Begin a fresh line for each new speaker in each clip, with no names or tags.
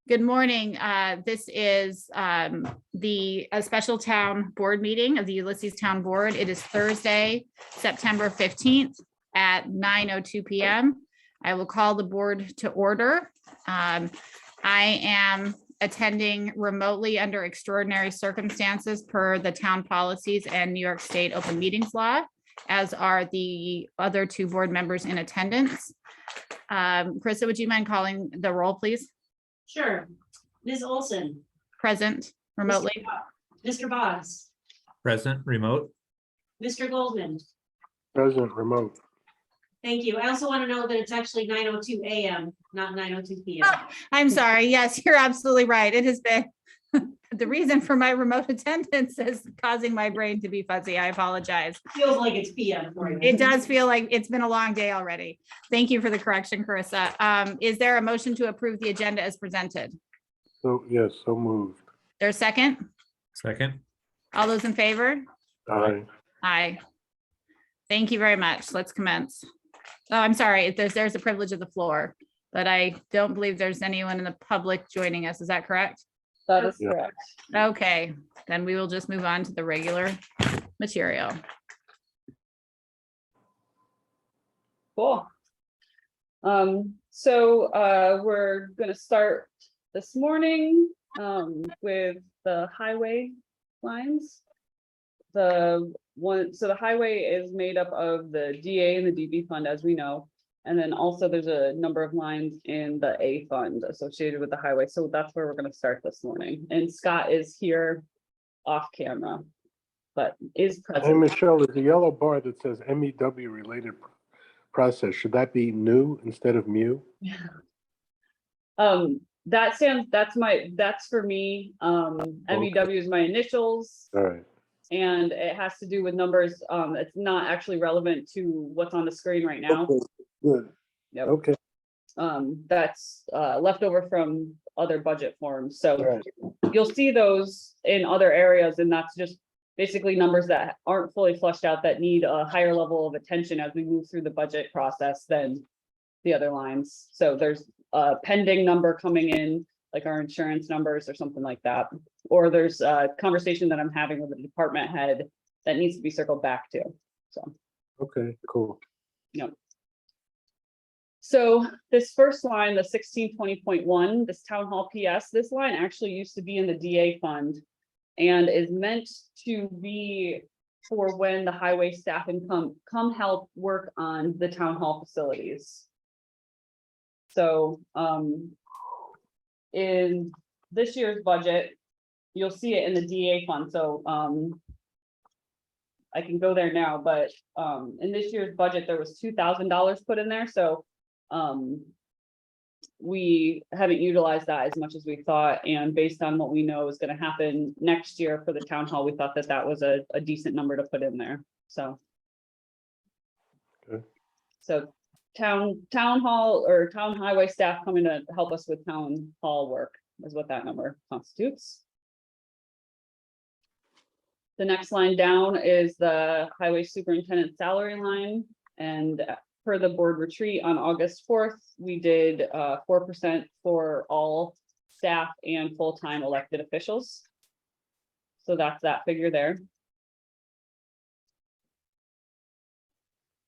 Good morning. This is a special town board meeting of the Ulysses Town Board. It is Thursday, September 15th at 9:02 p.m. I will call the board to order. I am attending remotely under extraordinary circumstances per the town policies and New York State open meetings law, as are the other two board members in attendance. Krista, would you mind calling the roll, please?
Sure. Ms. Olson.
Present remotely.
Mr. Boggs.
Present, remote.
Mr. Goldman.
Present remote.
Thank you. I also want to know that it's actually 9:02 a.m., not 9:02 p.m.
I'm sorry. Yes, you're absolutely right. It has been the reason for my remote attendance is causing my brain to be fuzzy. I apologize.
Feels like it's p.m. for you.
It does feel like it's been a long day already. Thank you for the correction, Carissa. Is there a motion to approve the agenda as presented?
So, yes, so moved.
There's a second?
Second,
All those in favor?
Aye.
Aye. Thank you very much. Let's commence. Oh, I'm sorry. There's a privilege of the floor, but I don't believe there's anyone in the public joining us. Is that correct?
That is
Yeah.
correct.
Okay, then we will just move on to the regular material.
Cool. We're gonna start this morning with the highway lines. The highway is made up of the DA and the DB fund, as we know. And then also there's a number of lines in the A fund associated with the highway. So that's where we're gonna start this morning. And Scott is here off camera, but is
Hey,
present.
Michelle, is the yellow bar that says MEW related process, should that be new instead of mu?
That's for me. MEW is my initials.
All right,
And it has to do with numbers. It's not actually relevant to what's on the screen right now.
okay, good.
Yep.
Okay,
That's leftover from other budget forms. So
right.
you'll see those in other areas, and that's just basically numbers that aren't fully fleshed out that need a higher level of attention as we move through the budget process than the other lines. So there's a pending number coming in, like our insurance numbers or something like that. Or there's a conversation that I'm having with the department head that needs to be circled back to.
Okay, cool.
So this first line, the 1620.1, this town hall PS, this line actually used to be in the DA fund and is meant to be for when the highway staff and come help work on the town hall facilities. So in this year's budget, you'll see it in the DA fund. So I can go there now, but in this year's budget, there was $2,000 put in there. So we haven't utilized that as much as we thought, and based on what we know is going to happen next year for the town hall, we thought that that was a decent number to put in there. So
Okay.
so town hall or town highway staff coming to help us with town hall work is what that number constitutes. The next line down is the highway superintendent salary line, and per the board retreat on August 4th, we did 4% for all staff and full-time elected officials. So that's that figure there.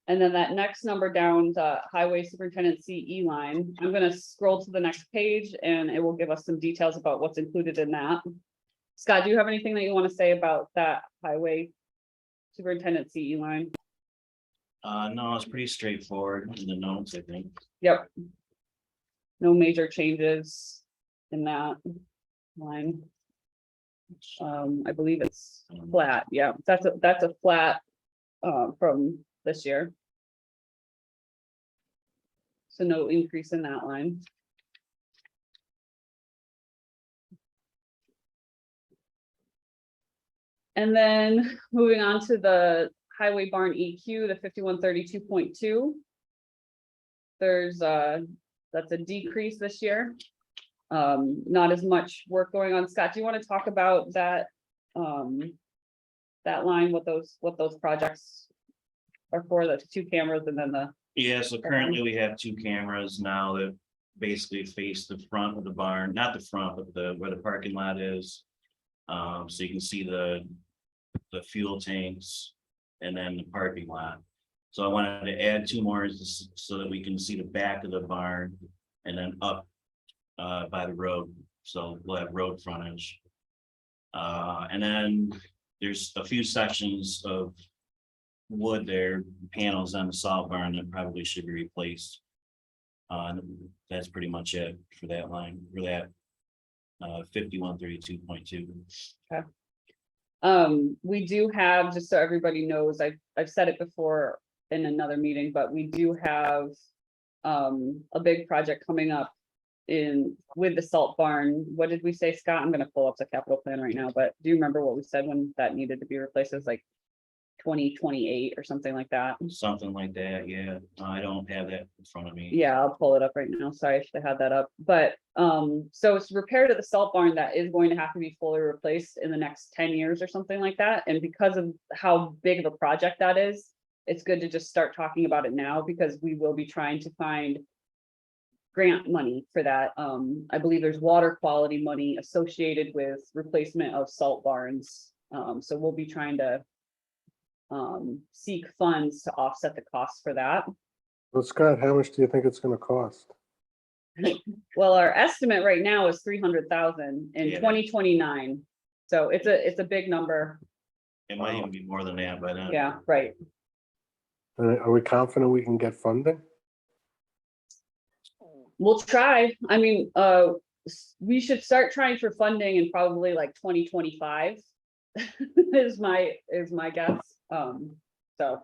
And then that next number down, the highway superintendent CE line, I'm gonna scroll to the next page and it will give us some details about what's included in that. Scott, do you have anything that you want to say about that highway superintendent CE line?
No, it's pretty straightforward in the notes, I think.
Yep. No major changes in that line. I believe it's flat. Yeah, that's a flat from this year. So no increase in that line. And then moving on to the highway barn EQ, the 5132.2. There's that's a decrease this year. Not as much work going on. Scott, do you want to talk about that that line, what those projects are for, the 2 cameras and then the
Yeah, so currently we have 2 cameras now that basically face the front of the barn, not the front, but where the parking lot is. So you can see the fuel tanks and then the parking lot. So I wanted to add two more so that we can see the back of the barn and then up by the road. So we'll have road frontage. And then there's a few sections of wood there, panels on the salt barn that probably should be replaced. That's pretty much it for that line, for that 5132.2.
We do have, just so everybody knows, I've said it before in another meeting, but we do have a big project coming up with the salt barn. What did we say, Scott? I'm gonna pull up the capital plan right now, but do you remember what we said when that needed to be replaced? It was like 2028 or something like that.
Something like that, yeah. I don't have that in front of me.
Yeah, I'll pull it up right now. Sorry, I should have had that up. But so it's repair to the salt barn that is going to have to be fully replaced in the next 10 years or something like that. And because of how big of a project that is, it's good to just start talking about it now, because we will be trying to find grant money for that. I believe there's water quality money associated with replacement of salt barns. So we'll be trying to seek funds to offset the costs for that.
Well, Scott, how much do you think it's gonna cost?
Well, our estimate right now is 300,000 in
Yeah.
2029. So it's a big number.
It might even be more than that by then.
Yeah, right.
Are we confident we can get funding?
We'll try. I mean, we should start trying for funding in probably like 2025 is my guess. So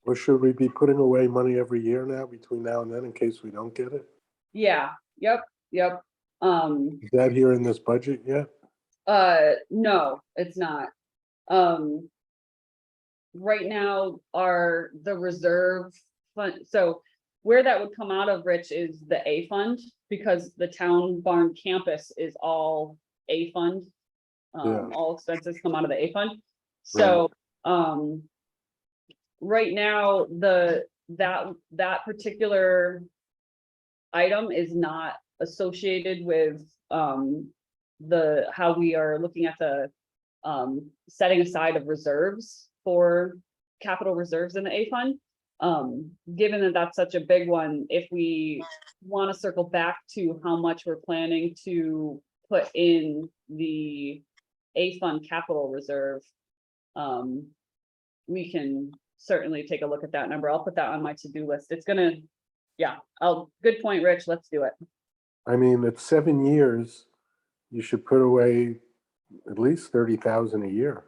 Or should we be putting away money every year now, between now and then, in case we don't get it?
yeah, yep.
Is that here in this budget yet?
No, it's not. Right now, the reserve fund, so where that would come out of, Rich, is the A fund, because the town barn campus is all A fund.
Yeah.
All expenses come out of the A fund. So, right now, that particular item is not associated with, how we are looking at the, setting aside of reserves for capital reserves in the A fund. Given that that's such a big one, if we want to circle back to how much we're planning to put in the A fund capital reserve, we can certainly take a look at that number. I'll put that on my to-do list. It's gonna, yeah, good point, Rich. Let's do it.
I mean, it's 7 years. You should put away at least 30,000 a year.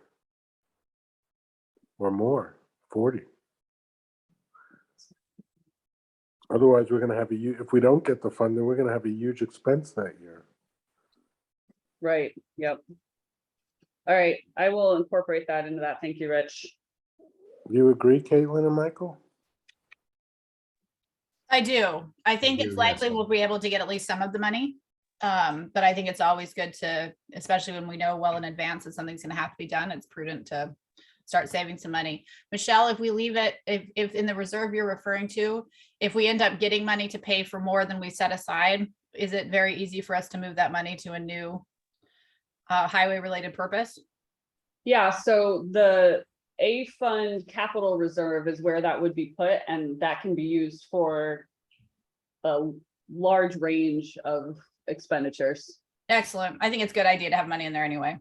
Or more, 40. Otherwise, we're gonna have if we don't get the funding, we're gonna have a huge expense that year.
Right, yep. All right, I will incorporate that into that. Thank you, Rich.
Do you agree, Caitlin and Michael?
I do. I think
do,
it's
yes.
likely we'll be able to get at least some of the money. But I think it's always good to, especially when we know well in advance that something's gonna have to be done, it's prudent to start saving some money. Michelle, if we leave it, if in the reserve you're referring to, if we end up getting money to pay for more than we set aside, is it very easy for us to move that money to a new highway related purpose?
Yeah, so the A fund capital reserve is where that would be put, and that can be used for a large range of expenditures.
Excellent. I think it's a good idea to have money in there anyway.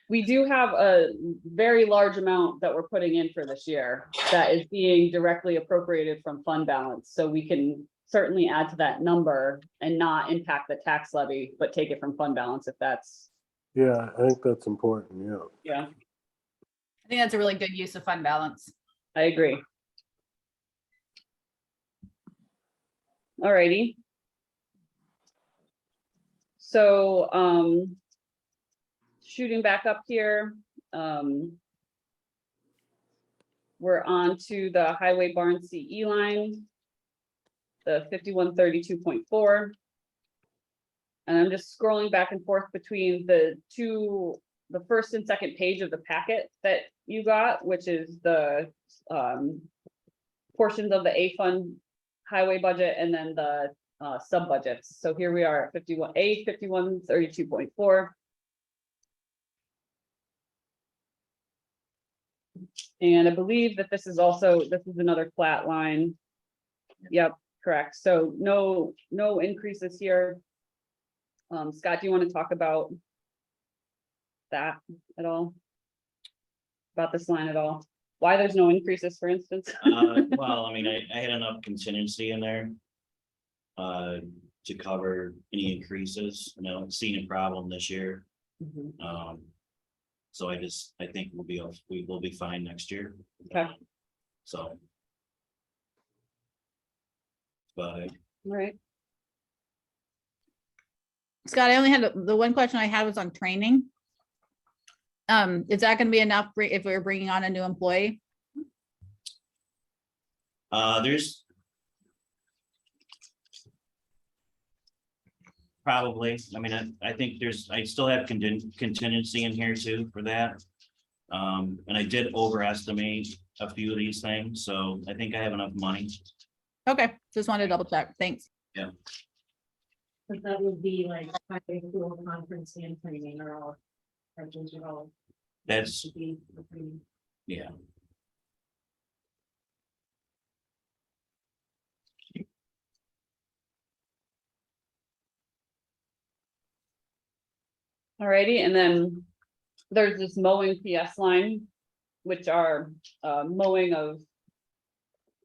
We do have a very large amount that we're putting in for this year that is being directly appropriated from fund balance. So we can certainly add to that number and not impact the tax levy, but take it from fund balance if that's,
Yeah, I think that's important, yeah.
yeah,
I think that's a really good use of fund balance.
I agree. All righty. So, shooting back up here, we're on to the highway barn CE line, the 5132.4. And I'm just scrolling back and forth between the first and second page of the packet that you got, which is the portions of the A fund highway budget, and then the sub budgets. So here we are at 51A, 5132.4. And I believe that this is another flat line. Yep, correct. So no increases here. Scott, do you want to talk about that at all? About this line at all? Why there's no increases, for instance?
Well, I mean, I had enough contingency in there. To cover any increases, you know, seeing a problem this year.
Mhm.
So I think we will be fine next year.
Okay.
So. But
All right.
Scott, I only had, the one question I had was on training. Is that gonna be enough if we're bringing on a new employee?
there's. Probably, I mean, I think I still have contingency in here too for that. And I did overestimate a few of these things, so I think I have enough money.
Okay, just wanted to double check. Thanks.
But that would be like highway school conference and training are all. Those are all.
That's,
should be.
yeah.
Alrighty, and then there's this mowing PS line, which are mowing of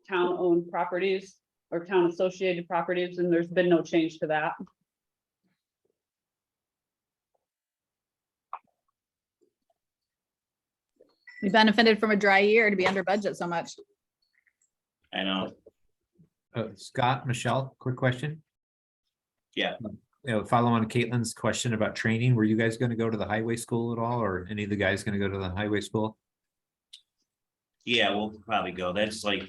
town-owned properties or town-associated properties, and there's been no change to that.
We benefited from a dry year to be under budget so much.
I know,
Scott, Michelle, quick question.
Yeah.
You know, follow on Caitlin's question about training. Were you guys going to go to the highway school at all, or any of the guys going to go to the highway school?
yeah, we'll probably go, that's like.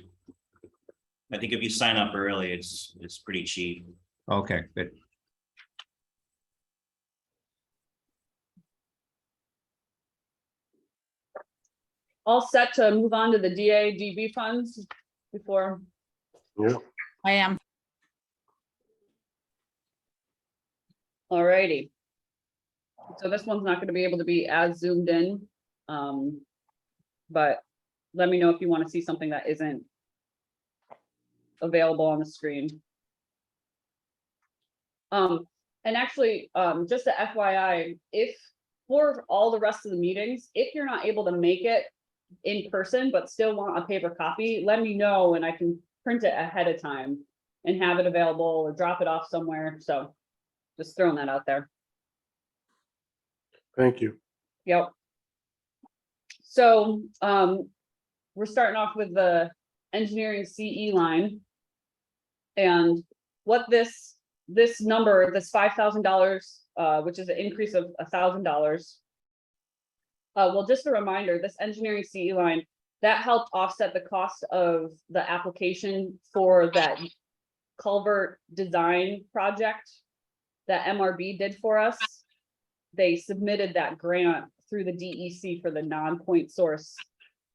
I think if you sign up early, it's pretty cheap.
Okay, good.
All set to move on to the DADB funds before,
Yeah,
I am.
alrighty. So this one's not gonna be able to be as zoomed in. But let me know if you want to see something that isn't available on the screen. And actually, just a FYI, if for all the rest of the meetings, if you're not able to make it in person, but still want a paper copy, let me know and I can print it ahead of time and have it available or drop it off somewhere. So just throwing that out there.
thank you.
Yep. So, we're starting off with the engineering CE line. And what this number, this $5,000, which is an increase of $1,000. Well, just a reminder, this engineering CE line, that helped offset the cost of the application for that culvert design project that MRB did for us. They submitted that grant through the DEC for the non-point source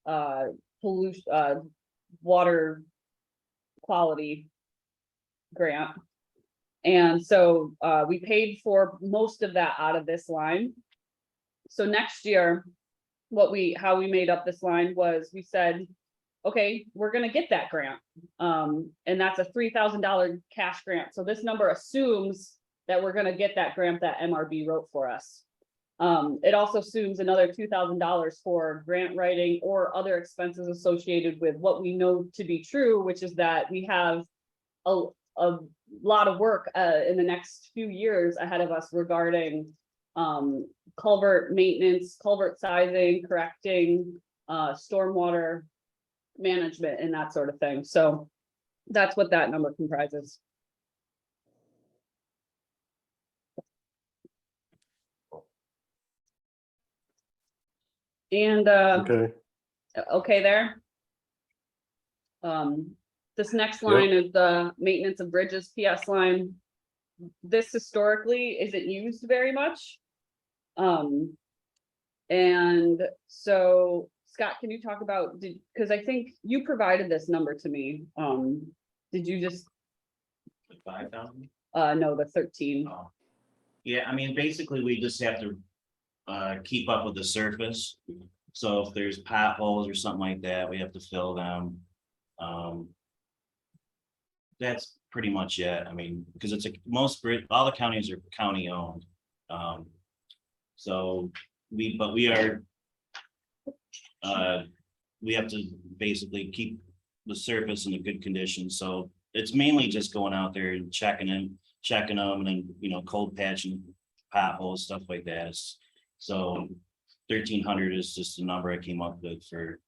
pollution, water quality grant. And so we paid for most of that out of this line. So next year, how we made up this line was we said, okay, we're gonna get that grant. And that's a $3,000 cash grant. So this number assumes that we're gonna get that grant that MRB wrote for us. It also assumes another $2,000 for grant writing or other expenses associated with what we know to be true, which is that we have a lot of work in the next few years ahead of us regarding culvert maintenance, culvert sizing, correcting, stormwater management and that sort of thing. So that's what that number comprises. And
Okay,
okay there. This next line is the maintenance of bridges PS line. This historically isn't used very much. And so Scott, can you talk about, because I think you provided this number to me. Did you just,
5,000?
No, the 13.
Oh. Yeah, I mean, basically, we just have to keep up with the surface. So if there's potholes or something like that, we have to fill them. That's pretty much it. I mean, because it's all the counties are county owned. So we are we have to basically keep the surface in a good condition. So it's mainly just going out there and checking them and then, cold patching potholes, stuff like that. So 1,300 is just the number I came up with for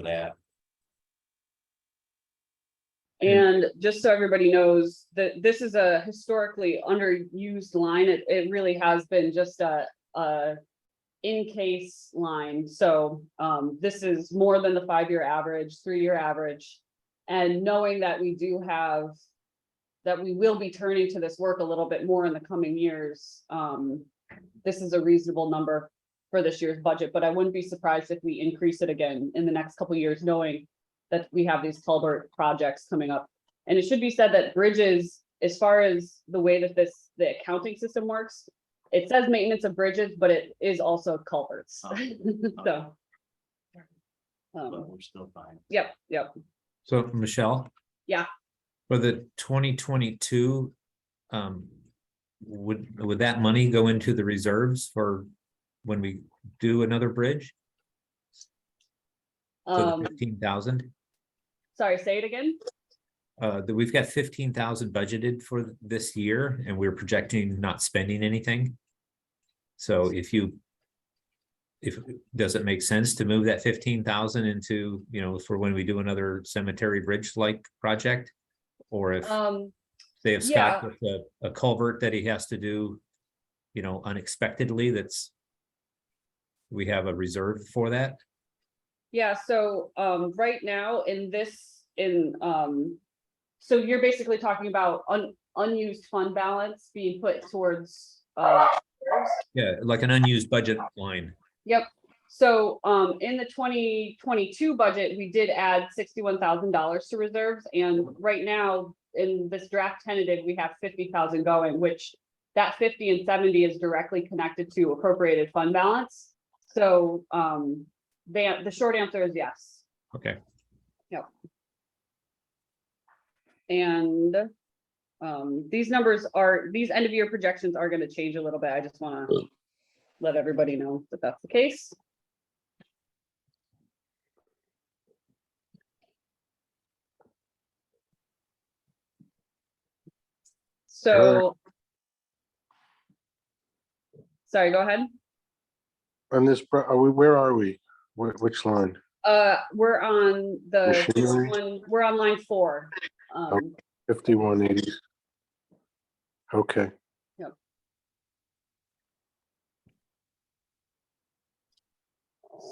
that.
And just so everybody knows that this is a historically underused line. It really has been just a in case line. So this is more than the 5-year average, 3-year average. And knowing that we will be turning to this work a little bit more in the coming years. This is a reasonable number for this year's budget, but I wouldn't be surprised if we increase it again in the next couple of years, knowing that we have these culvert projects coming up. And it should be said that bridges, as far as the way that the accounting system works, it says maintenance of bridges, but it is also culverts.
Oh,
So.
But we're still fine.
Yep.
So Michelle?
Yeah.
For the 2022, would that money go into the reserves for when we do another bridge? So the 15,000?
Sorry, say it again.
We've got 15,000 budgeted for this year and we're projecting not spending anything. So does it make sense to move that 15,000 into, for when we do another cemetery bridge like project? Or if they have Scott with a culvert that he has to do, unexpectedly, we have a reserve for that?
Yeah, so right now so you're basically talking about unused fund balance being put towards
Yeah, like an unused budget line.
Yep. So in the 2022 budget, we did add $61,000 to reserves, and right now in this draft tentative, we have 50,000 going, which that 50 and 70 is directly connected to appropriated fund balance. So the short answer is yes.
Okay.
Yep. And these end of year projections are going to change a little bit. I just want to let everybody know that that's the case. So, sorry, go ahead.
On this, where are we? Which line?
We're on
Machinery?
we're on line 4.
5180. Okay.
Yep.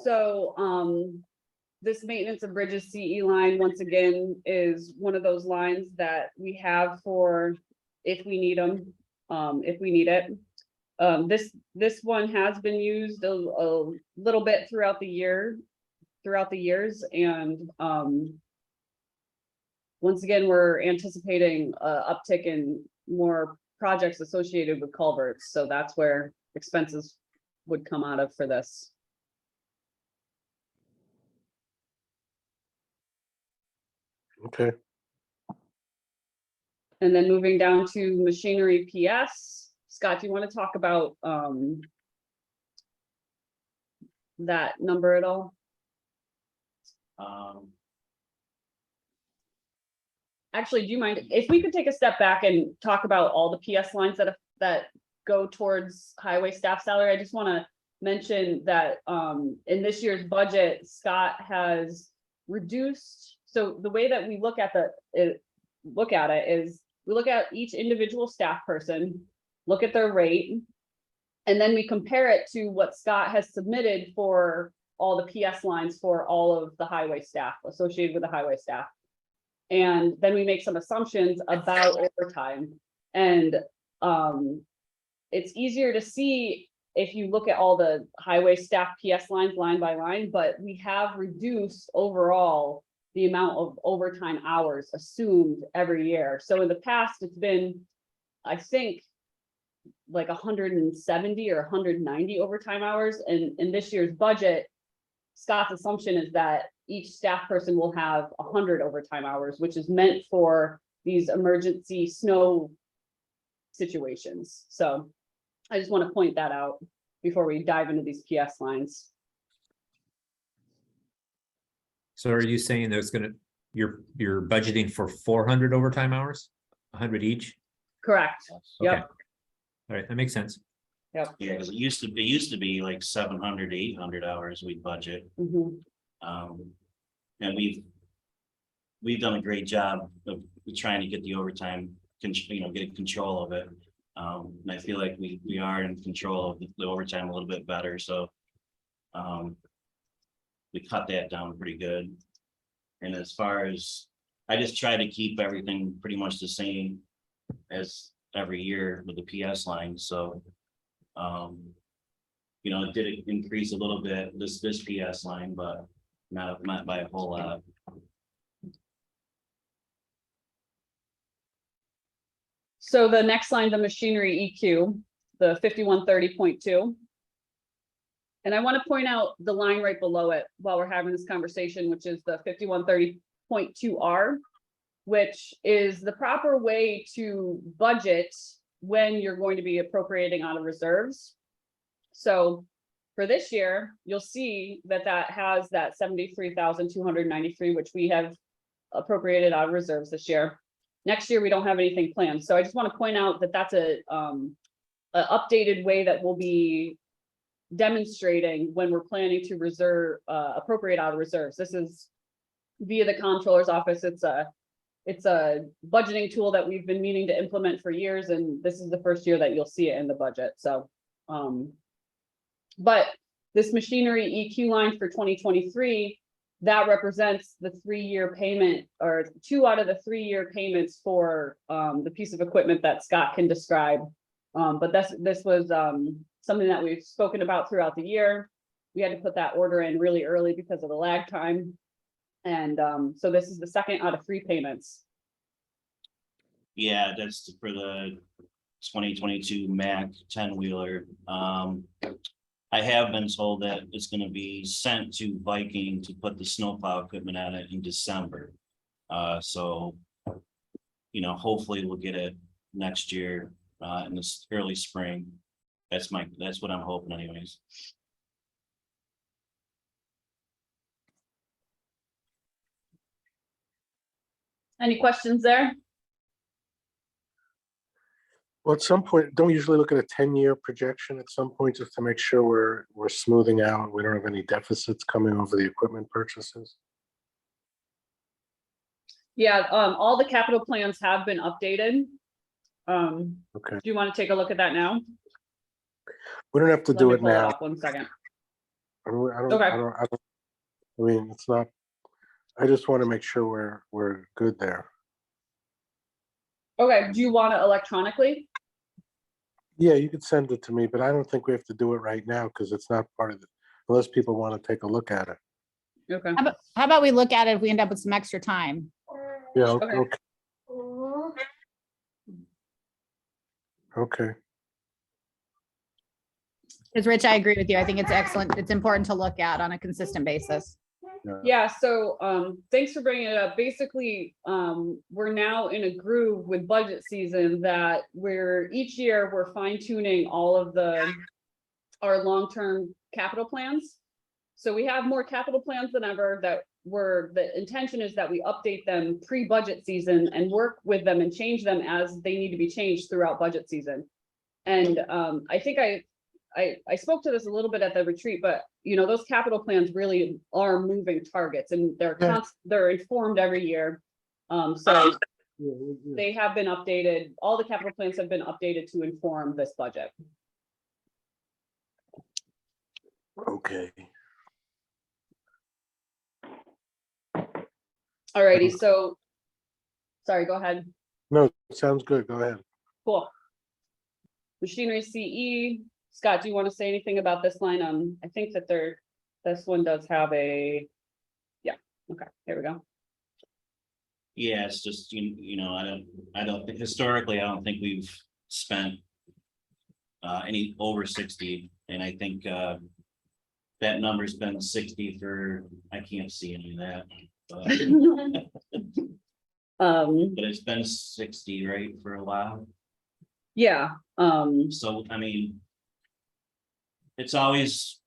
So this maintenance of bridges CE line, once again, is one of those lines that we have for if we need them, if we need it. This one has been used a little bit throughout the years, and once again, we're anticipating an uptick in more projects associated with culverts, so that's where expenses would come out of for this.
Okay.
And then moving down to machinery PS, Scott, do you want to talk about that number at all? Actually, do you mind if we could take a step back and talk about all the PS lines that go towards highway staff salary? I just want to mention that in this year's budget, Scott has reduced. So the way that we look at it is we look at each individual staff person, look at their rate, and then we compare it to what Scott has submitted for all the PS lines for all of the highway staff associated with the highway staff. And then we make some assumptions about overtime. And it's easier to see if you look at all the highway staff PS lines line by line, but we have reduced overall the amount of overtime hours assumed every year. So in the past, it's been, I think, like 170 or 190 overtime hours. And in this year's budget, Scott's assumption is that each staff person will have 100 overtime hours, which is meant for these emergency snow situations. So I just want to point that out before we dive into these PS lines.
So are you saying there's you're budgeting for 400 overtime hours? 100 each?
Correct.
Okay.
Yep.
All right, that makes sense.
Yeah, because it used to be like 700 to 800 hours we'd budget.
Mhm.
And we've done a great job of trying to get the overtime, get control of it. And I feel like we are in control of the overtime a little bit better, so. We cut that down pretty good. And as far as, I just try to keep everything pretty much the same as every year with the PS line, so. It did increase a little bit, this PS line, but not by a whole lot.
So the next line, the machinery EQ, the 5130.2. And I want to point out the line right below it while we're having this conversation, which is the 5130.2R, which is the proper way to budget when you're going to be appropriating out of reserves. So for this year, you'll see that has that 73,293, which we have appropriated out of reserves this year. Next year, we don't have anything planned. So I just want to point out that that's a updated way that we'll be demonstrating when we're planning to appropriate out of reserves. This is via the comptroller's office. It's a budgeting tool that we've been meaning to implement for years, and this is the first year that you'll see it in the budget. So, but this machinery EQ line for 2023, that represents the 3-year payment, or 2 out of the 3-year payments for the piece of equipment that Scott can describe. But this was something that we've spoken about throughout the year. We had to put that order in really early because of the lag time. And so this is the 2nd out of 3 payments.
Yeah, that's for the 2022 Mack 10-wheeler. I have been told that it's going to be sent to Viking to put the snowplow equipment on it in December. So, hopefully we'll get it next year in this early spring. That's what I'm hoping anyways.
Any questions there?
Well, at some point, don't we usually look at a 10-year projection at some point just to make sure we're smoothing out, we don't have any deficits coming over the equipment purchases?
Yeah, all the capital plans have been updated.
Okay,
Do you want to take a look at that now?
we don't have to
Let
do
me
it
pull
now.
up 1 second.
I mean, it's not, I just want to make sure we're good there.
Okay, do you want it electronically?
Yeah, you could send it to me, but I don't think we have to do it right now because it's not part of it, unless people want to take a look at it.
Okay.
How about we look at it if we end up with some extra time?
Yeah,
Okay.
Okay.
Because Rich, I agree with you. I think it's excellent. It's important to look at on a consistent basis.
Yeah, so thanks for bringing it up. Basically, we're now in a groove with budget season that each year we're fine tuning all of our long-term capital plans. So we have more capital plans than ever the intention is that we update them pre-budget season and work with them and change them as they need to be changed throughout budget season. And I think I spoke to this a little bit at the retreat, but those capital plans really are moving targets, and they're informed every year. So they have been updated. All the capital plans have been updated to inform this budget.
Okay.
Alrighty, so sorry, go ahead.
No, sounds good. Go ahead.
Cool. Machinery CE. Scott, do you want to say anything about this line? I think that this one does have yeah, okay, here we go.
Yeah, it's just, you know, I don't, historically, I don't think we've spent any over 60, and I think that number's been 60 for, I can't see any of that. But it's been 60, right, for a while.
Yeah,
So, I mean, it's always,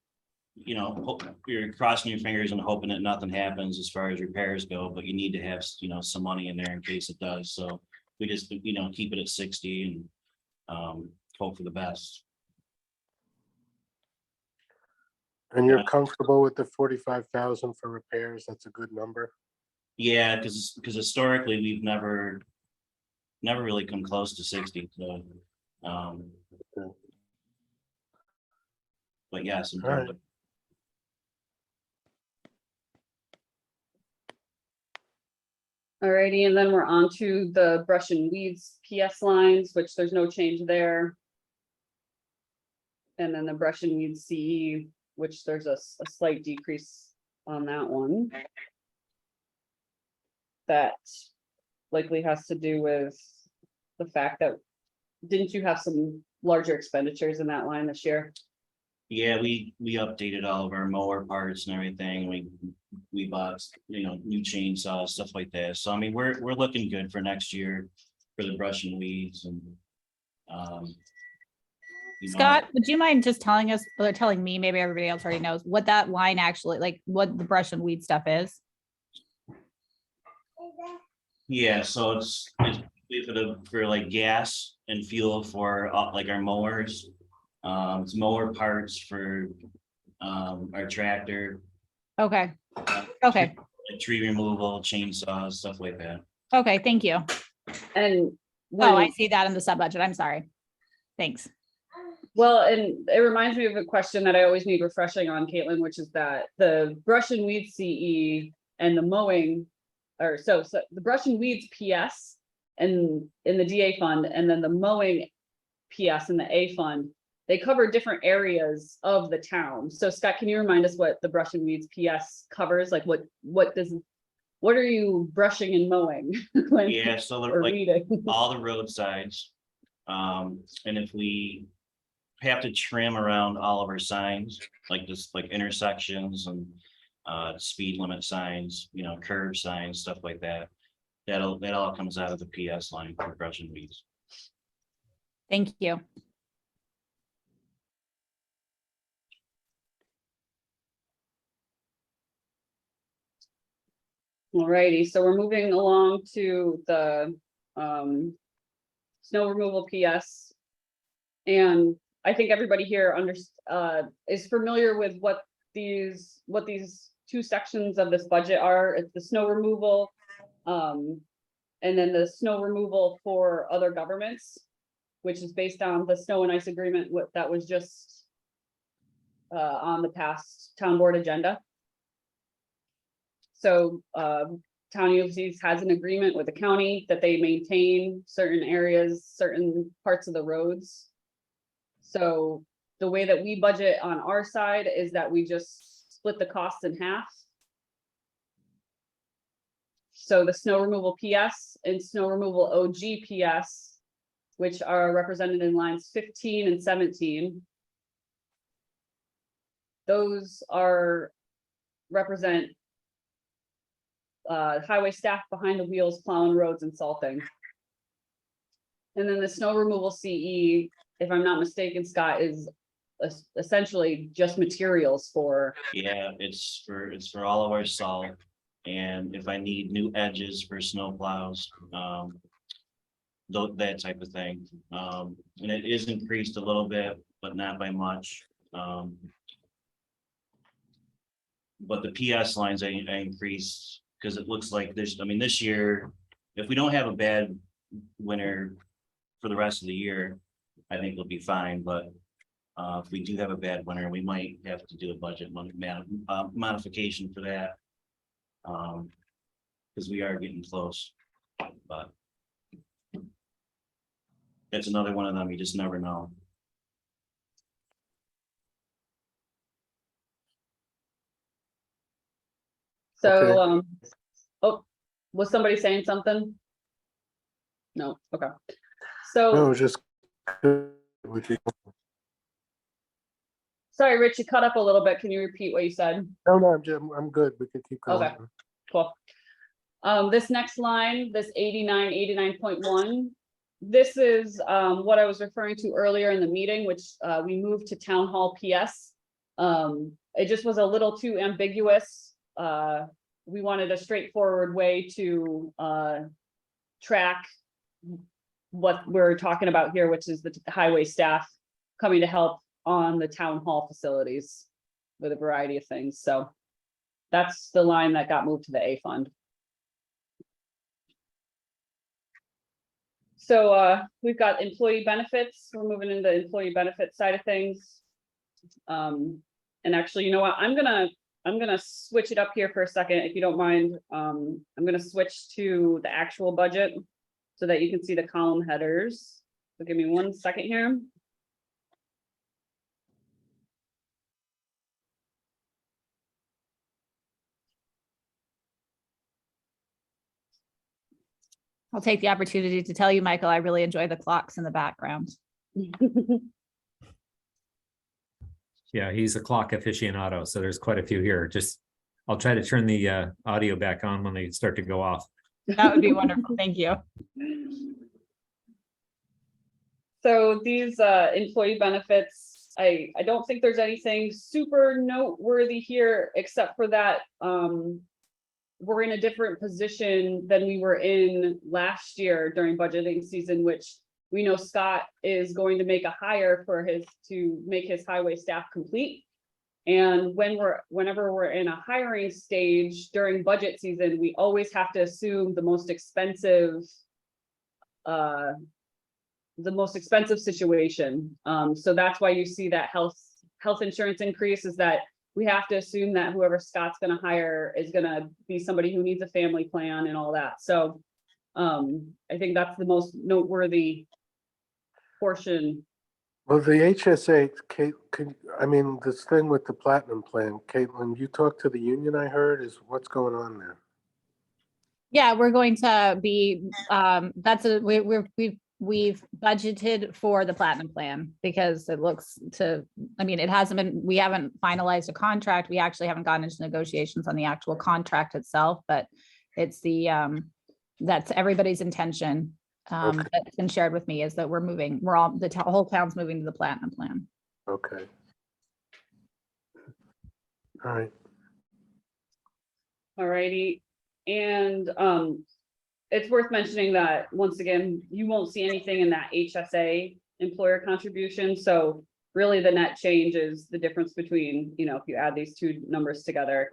you know, you're crossing your fingers and hoping that nothing happens as far as repairs go, but you need to have, you know, some money in there in case it does. So we just, you know, keep it at 60 and hope for the best.
And you're
Yeah.
comfortable with the 45,000 for repairs? That's a good number.
Yeah, because historically, we've never really come close to 60, so.
Okay.
But yes.
All right.
alrighty, and then we're on to the brush and weeds PS lines, which there's no change there. And then the brush and weeds CE, which there's a slight decrease on that one. That likely has to do with the fact that, didn't you have some larger expenditures in that line this year?
Yeah, we updated all of our mower parts and everything. We bought, you know, new chainsaws, stuff like that. So I mean, we're looking good for next year for the brush and weeds and. You know,
Scott, would you mind just telling us, or telling me, maybe everybody else already knows, what that line actually, like, what the brush and weed stuff is?
Yeah, so it's for like gas and fuel for like our mowers. It's mower parts for our tractor,
Okay, okay,
like tree removal, chainsaws, stuff like that.
okay, thank you.
And
Oh, I
when,
see that in the sub budget. I'm sorry. Thanks.
well, and it reminds me of a question that I always need refreshing on, Caitlin, which is that the brush and weed CE and the mowing, or so the brush and weeds PS and in the DA fund, and then the mowing PS in the A fund, they cover different areas of the town. So Scott, can you remind us what the brush and weeds PS covers? Like what are you brushing and mowing? when-
Yeah, so
or
like
weeding?
all the roadsides. And if we have to trim around all of our signs, like just like intersections and speed limit signs, you know, curb signs, stuff like that. That all comes out of the PS line for brush and weeds.
Thank you.
Alrighty, so we're moving along to the snow removal PS. And I think everybody here is familiar with what these two sections of this budget are. It's the snow removal. And then the snow removal for other governments, which is based on the snow and ice agreement that was just on the past town board agenda. So Town Ulysses has an agreement with the county that they maintain certain areas, certain parts of the roads. So the way that we budget on our side is that we just split the costs in half. So the snow removal PS and snow removal OGPS, which are represented in lines 15 and 17. Those represent highway staff behind the wheels, plowing roads and salting. And then the snow removal CE, if I'm not mistaken, Scott, is essentially just materials for.
Yeah, it's for all of our salt. And if I need new edges for snow plows, that type of thing. And it is increased a little bit, but not by much. But the PS lines I increased because it looks like this year, if we don't have a bad winter for the rest of the year, I think we'll be fine. But if we do have a bad winter, we might have to do a budget modification for that. Because we are getting close, but it's another one of them, you just never know.
So,
Okay.
oh, Was somebody saying something? No, okay.
No, it
So,
was just.
sorry, Rich, you cut up a little bit. Can you repeat what you said?
No, I'm good. We can keep going.
Okay. Cool. This next line, this 89.1, this is what I was referring to earlier in the meeting, which we moved to Town Hall PS. It just was a little too ambiguous. We wanted a straightforward way to track what we're talking about here, which is the highway staff coming to help on the town hall facilities with a variety of things. So that's the line that got moved to the A fund. So we've got employee benefits. We're moving into employee benefits side of things. And actually, you know what? I'm gonna switch it up here for a second, if you don't mind. I'm gonna switch to the actual budget so that you can see the column headers. So give me 1 second here.
I'll take the opportunity to tell you, Michael, I really enjoy the clocks in the background.
Yeah, he's a clock aficionado, so there's quite a few here. Just, I'll try to turn the audio back on when they start to go off.
That would be wonderful. Thank you.
So these employee benefits, I don't think there's anything super noteworthy here, except for that we're in a different position than we were in last year during budgeting season, which we know Scott is going to make a hire to make his highway staff complete. And whenever we're in a hiring stage during budget season, we always have to assume the most expensive situation. So that's why you see that health insurance increase, is that we have to assume that whoever Scott's gonna hire is gonna be somebody who needs a family plan and all that. So I think that's the most noteworthy portion.
Well, the HSA, Kate, this thing with the platinum plan, Caitlin, you talked to the union, I heard, is what's going on there?
Yeah, we're going to be, we've budgeted for the platinum plan because it looks to, it hasn't been, we haven't finalized a contract. We actually haven't gotten into negotiations on the actual contract itself, but it's that's everybody's intention.
Okay.
That's been shared with me, is that the whole town's moving to the platinum plan.
Okay. All right.
All righty. And it's worth mentioning that, once again, you won't see anything in that HSA employer contribution. So really the net change is the difference between, if you add these two numbers together,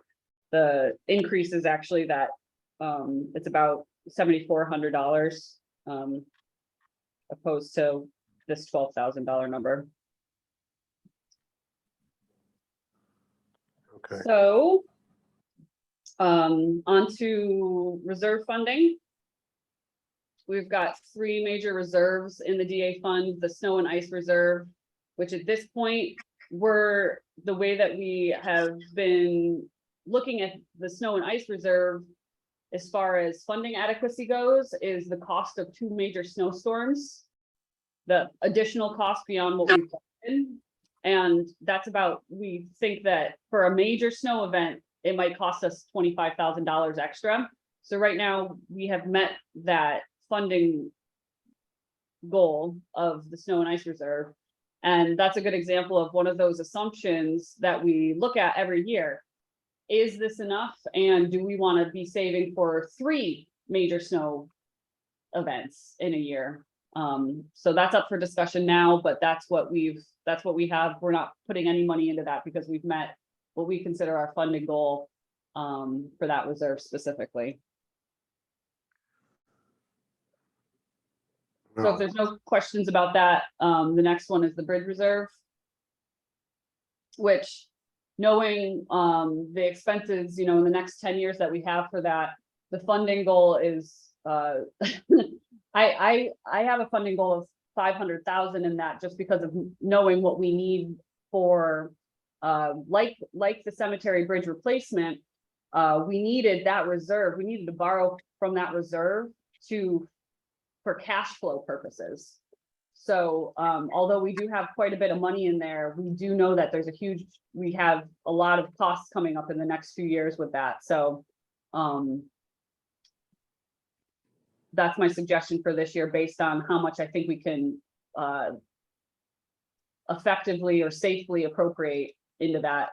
the increase is actually that it's about $7,400 opposed to this $12,000 number.
Okay.
So onto reserve funding. We've got 3 major reserves in the DA fund: the snow and ice reserve, which at this point, the way that we have been looking at the snow and ice reserve as far as funding adequacy goes, is the cost of 2 major snowstorms, the additional cost beyond what we've done. And that's we think that for a major snow event, it might cost us $25,000 extra. So right now we have met that funding goal of the snow and ice reserve. And that's a good example of one of those assumptions that we look at every year. Is this enough? And do we want to be saving for 3 major snow events in a year? So that's up for discussion now, but that's what we have. We're not putting any money into that because we've met what we consider our funding goal for that reserve specifically. So if there's no questions about that, the next one is the bridge reserve, which, knowing the expenses, in the next 10 years that we have for that, the funding goal is, I have a funding goal of 500,000 in that, just because of knowing what we need for, like the cemetery bridge replacement. we needed that reserve, we needed to borrow from that reserve for cash flow purposes. So, although we do have quite a bit of money in there, we do know that we have a lot of costs coming up in the next few years with that, so, that's my suggestion for this year, based on how much I think we can, effectively or safely appropriate into that,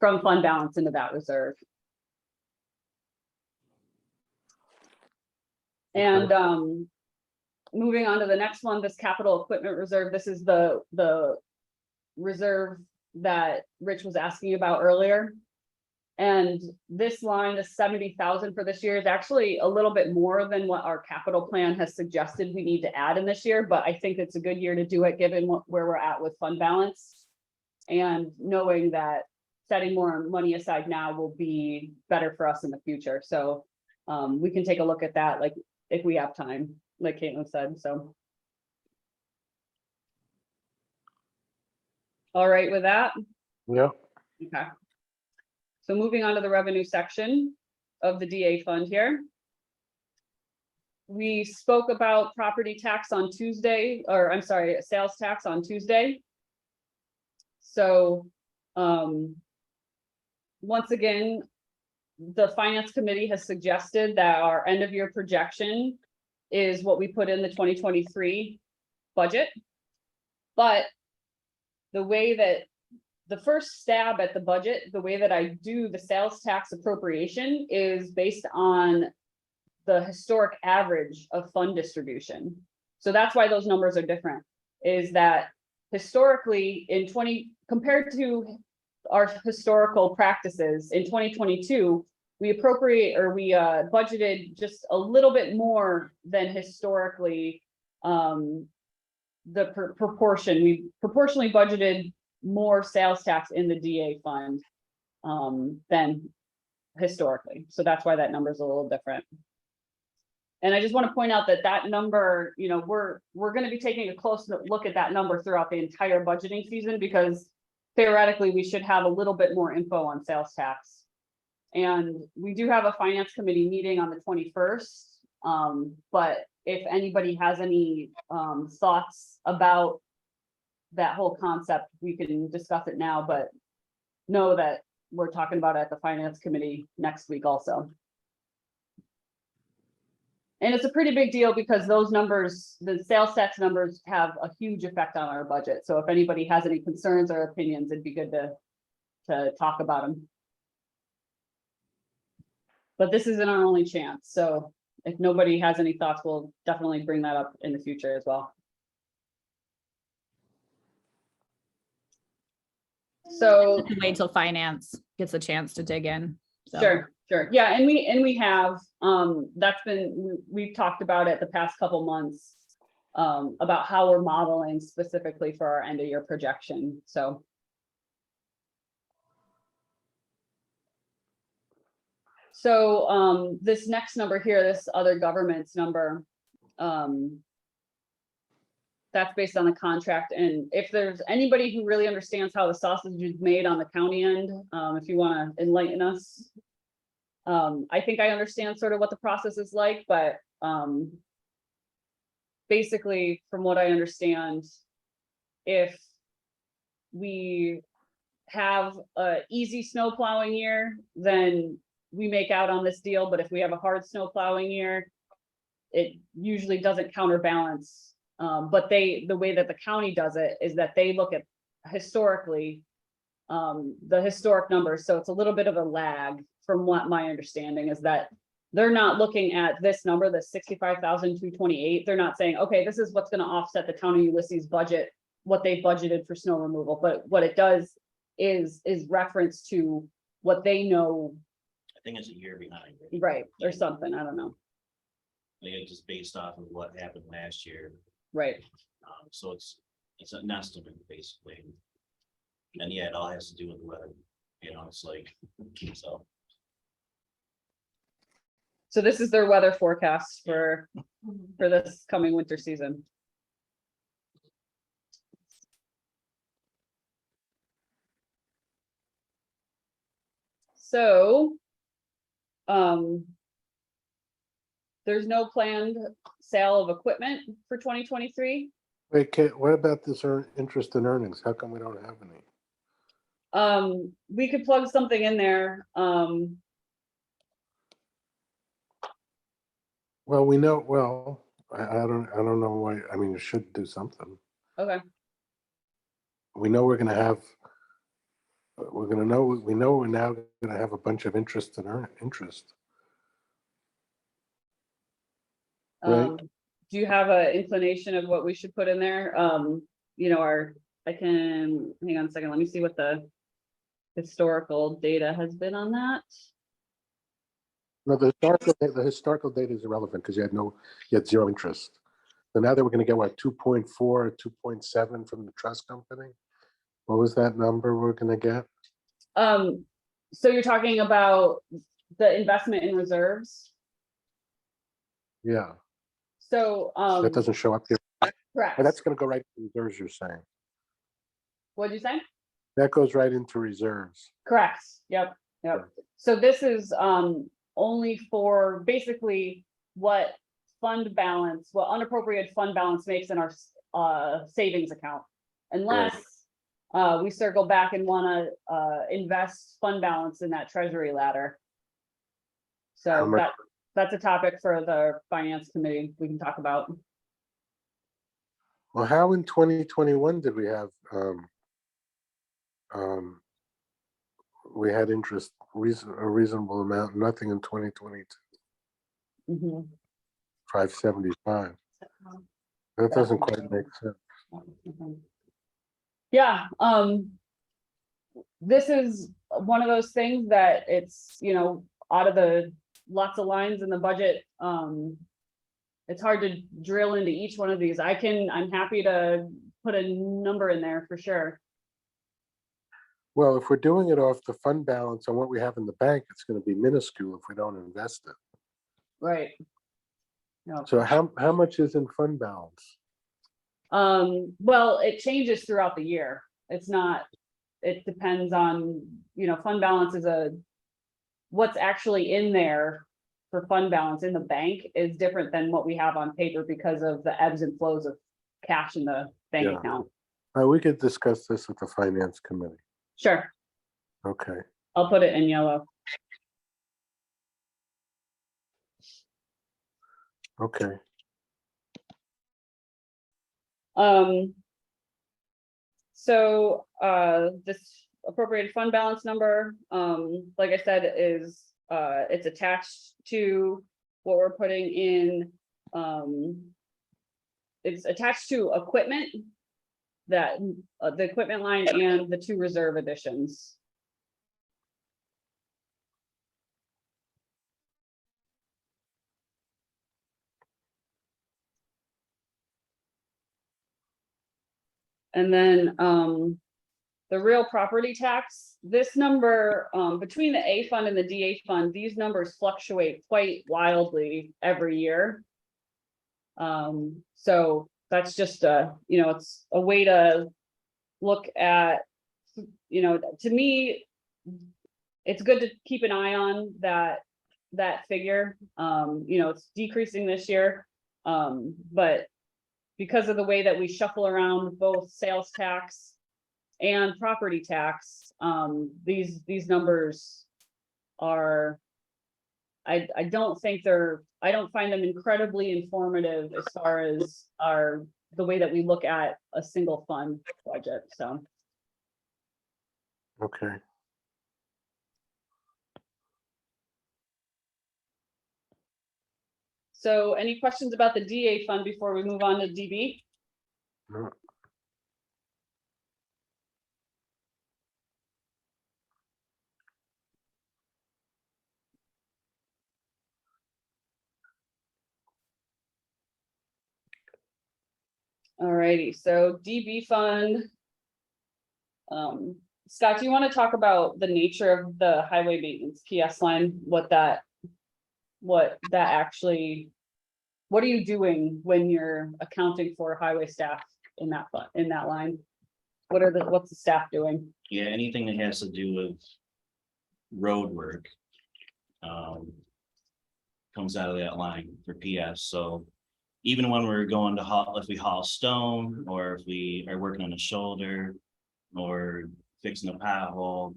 from fund balance into that reserve. And, moving on to the next one, this capital equipment reserve, this is the reserve that Rich was asking about earlier. And this line, the 70,000 for this year, is actually a little bit more than what our capital plan has suggested we need to add in this year, but I think it's a good year to do it, given where we're at with fund balance. And knowing that setting more money aside now will be better for us in the future, so we can take a look at that, like, if we have time, like Caitlin said, so. All right with that?
Yeah,
Okay. So moving on to the revenue section of the DA fund here. We spoke about property tax on Tuesday, or I'm sorry, sales tax on Tuesday. So, once again, the finance committee has suggested that our end of year projection is what we put in the 2023 budget. But the way that the first stab at the budget, the way that I do the sales tax appropriation is based on the historic average of fund distribution. So that's why those numbers are different, is that historically compared to our historical practices in 2022, we budgeted just a little bit more than historically, the proportion. We proportionally budgeted more sales tax in the DA fund than historically. So that's why that number is a little different. And I just want to point out that that number, we're going to be taking a close look at that number throughout the entire budgeting season, because theoretically we should have a little bit more info on sales tax. And we do have a finance committee meeting on the 21st. But if anybody has any thoughts about that whole concept, we can discuss it now, but know that we're talking about it at the finance committee next week also. And it's a pretty big deal, because those numbers, the sales tax numbers, have a huge effect on our budget. So if anybody has any concerns or opinions, it'd be good to talk about them. But this isn't our only chance. So if nobody has any thoughts, we'll definitely bring that up in the future as well. So
Wait till finance gets a chance to dig in. So.
Sure. Yeah, and we have, we've talked about it the past couple months, about how we're modeling specifically for our end of year projection, so. So, this next number here, this other government's number, that's based on the contract. And if there's anybody who really understands how the sausage is made on the county end, if you want to enlighten us. I think I understand sort of what the process is like, but basically, from what I understand, if we have an easy snow plowing year, then we make out on this deal. But if we have a hard snow plowing year, it usually doesn't counterbalance. But the way that the county does it is that they look at historically the historic numbers. So it's a little bit of a lag. From what my understanding is, that they're not looking at this number, the 65,228. They're not saying, okay, this is what's going to offset the town of Ulysses budget, what they budgeted for snow removal. But what it does is reference to what they know.
I think it's a year behind.
Right, or something, I don't know.
I think it's just based off of what happened last year.
Right.
So it's an estimate basically. And yeah, it all has to do with the weather. It's like, so.
So this is their weather forecast for this coming winter season. So There's no planned sale of equipment for 2023.
Wait, Kate, what about this interest in earnings? How come we don't have any?
We could plug something in there.
Well, we know, well, I don't know why, I mean, you should do something.
Okay,
We know we're gonna have, we know we're now gonna have a bunch of interest in interest. Right.
do you have an inclination of what we should put in there? You know, I can, hang on a second, let me see what the historical data has been on that.
No, the historical data is irrelevant because you had zero interest. So now that we're gonna get what, 2.4 or 2.7 from the trust company? What was that number we're gonna get?
So you're talking about the investment in reserves?
Yeah,
So,
that doesn't show up here.
correct.
But that's gonna go right to reserves, you're saying.
What'd you say?
That goes right into reserves.
Correct, yep. So this is, only for basically what unappropriated fund balance makes in our, savings account. Unless, we circle back and wanna, invest fund balance in that treasury ladder.
How
So
much-
that's a topic for the finance committee we can talk about.
Well, how in 2021 did we have, we had interest, a reasonable amount, nothing in 2022,
Mhm.
575. That doesn't quite make sense.
Yeah, this is one of those things that it's, you know, out of the lots of lines in the budget, it's hard to drill into each one of these. I'm happy to put a number in there for sure.
Well, if we're doing it off the fund balance on what we have in the bank, it's gonna be minuscule if we don't invest it.
Right. No.
So how much is in fund balance?
Well, it changes throughout the year. It's not, it depends on, you know, fund balance is what's actually in there for fund balance in the bank is different than what we have on paper because of the ebbs and flows of cash in the bank
Yeah.
account.
We could discuss this with the finance committee.
Sure,
Okay,
I'll put it in yellow.
okay.
So, this appropriated fund balance number, like I said, is, it's attached to what we're putting in, it's attached to equipment that, the equipment line and the 2 reserve additions. And then, the real property tax, this number, between the A fund and the DA fund, these numbers fluctuate quite wildly every year. So that's just you know, it's a way to look at, you know, to me, it's good to keep an eye on that figure. You know, it's decreasing this year. But because of the way that we shuffle around both sales tax and property tax, these numbers are, I don't find them incredibly informative as far as the way that we look at a single fund budget, so.
Okay.
So any questions about the DA fund before we move on to DB?
No.
Alrighty, so DB fund. Scott, do you want to talk about the nature of the highway maintenance PS line, what that actually, what are you doing when you're accounting for highway staff in that line? What's the staff doing?
Yeah, anything that has to do with road work. comes out of that line for PS, so even when we're going to haul, if we haul stone, or if we are working on a shoulder, or fixing a pothole,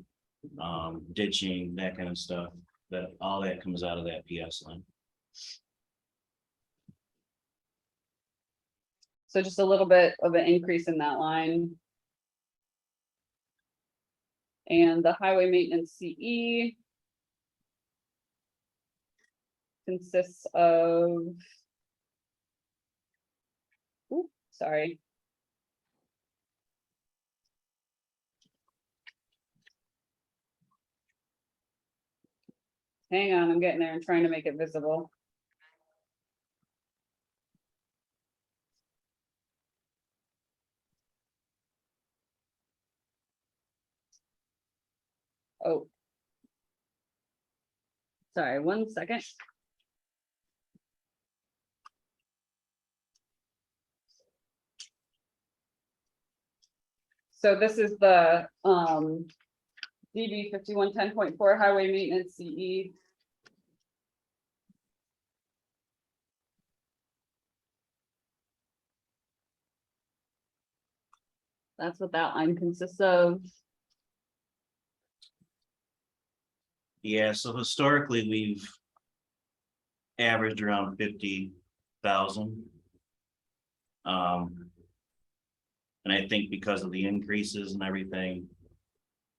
ditching, that kind of stuff, that all that comes out of that PS line.
So just a little bit of an increase in that line. And the highway maintenance CE consists of. Ooh, sorry. Hang on, I'm getting there and trying to make it visible. Oh. Sorry, 1 second. So this is the DB 5110.4 highway maintenance CE. That's what that line consists of.
Yeah, so historically, we've averaged around 50,000. And I think because of the increases and everything,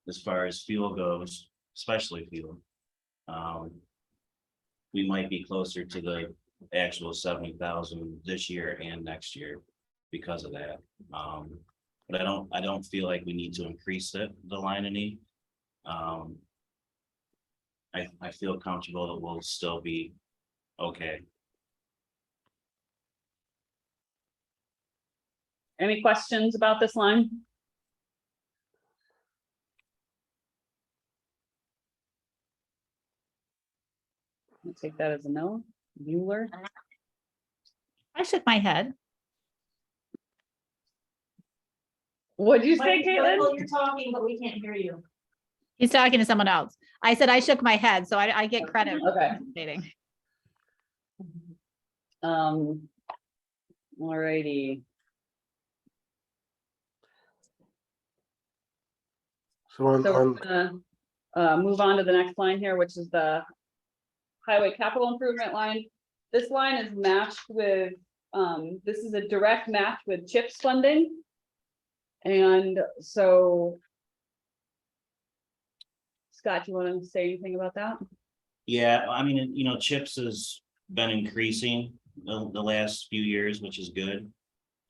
as far as fuel goes, especially fuel, we might be closer to the actual 70,000 this year and next year because of that. But I don't feel like we need to increase the line any. I feel comfortable that we'll still be okay.
Any questions about this line? I'll take that as a no. Bueller.
I shook my head.
What'd you say, Caitlin?
Michael, you're talking, but we can't hear you.
He's talking to someone else. I said I shook my head, so I get credit for
Okay.
participating.
Alrighty.
So on,
So we're
on,
gonna move on to the next line here, which is the highway capital improvement line. This line is matched with, this is a direct match with CHIPS funding. And so Scott, you want to say anything about that?
Yeah, I mean, you know, CHIPS has been increasing the last few years, which is good.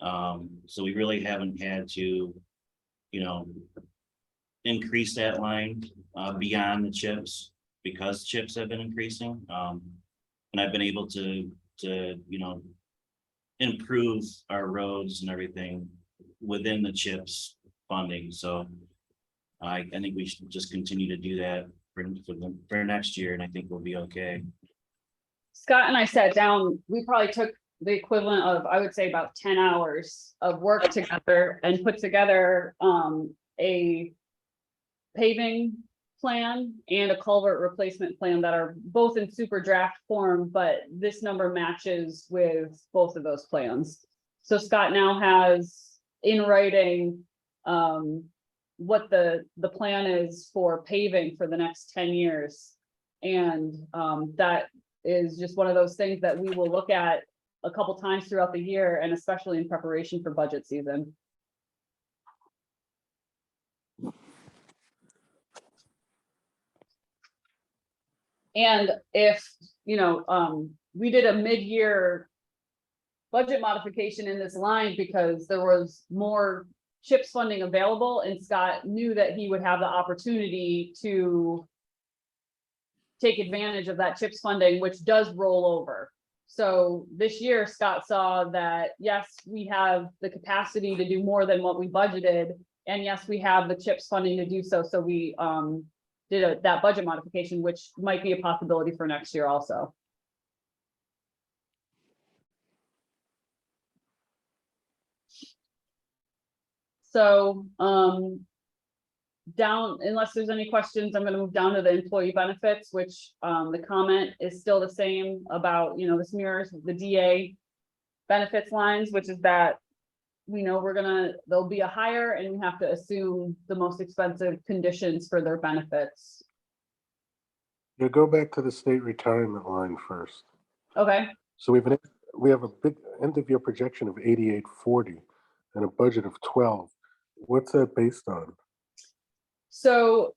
So we really haven't had to, you know, increase that line beyond the CHIPS because CHIPS have been increasing. And I've been able to, you know, improve our roads and everything within the CHIPS funding. So I think we should just continue to do that for next year, and I think we'll be okay.
Scott and I sat down, we probably took the equivalent of, I would say, about 10 hours of work together and put together a paving plan and a culvert replacement plan that are both in super draft form, but this number matches with both of those plans. So Scott now has in writing what the plan is for paving for the next 10 years. And that is just one of those things that we will look at a couple times throughout the year, and especially in preparation for budget season. And if, you know, we did a mid-year budget modification in this line because there was more CHIPS funding available, and Scott knew that he would have the opportunity to take advantage of that CHIPS funding, which does roll over. So this year, Scott saw that, yes, we have the capacity to do more than what we budgeted. And yes, we have the CHIPS funding to do so. So we did that budget modification, which might be a possibility for next year also. So down, unless there's any questions, I'm gonna move down to the employee benefits, which, the comment is still the same about, this mirrors the DA benefits lines, which is that we know there'll be a hire and we have to assume the most expensive conditions for their benefits.
You go back to the state retirement line first.
Okay,
So we have a big end of year projection of 8840 and a budget of 12. What's that based on?
so,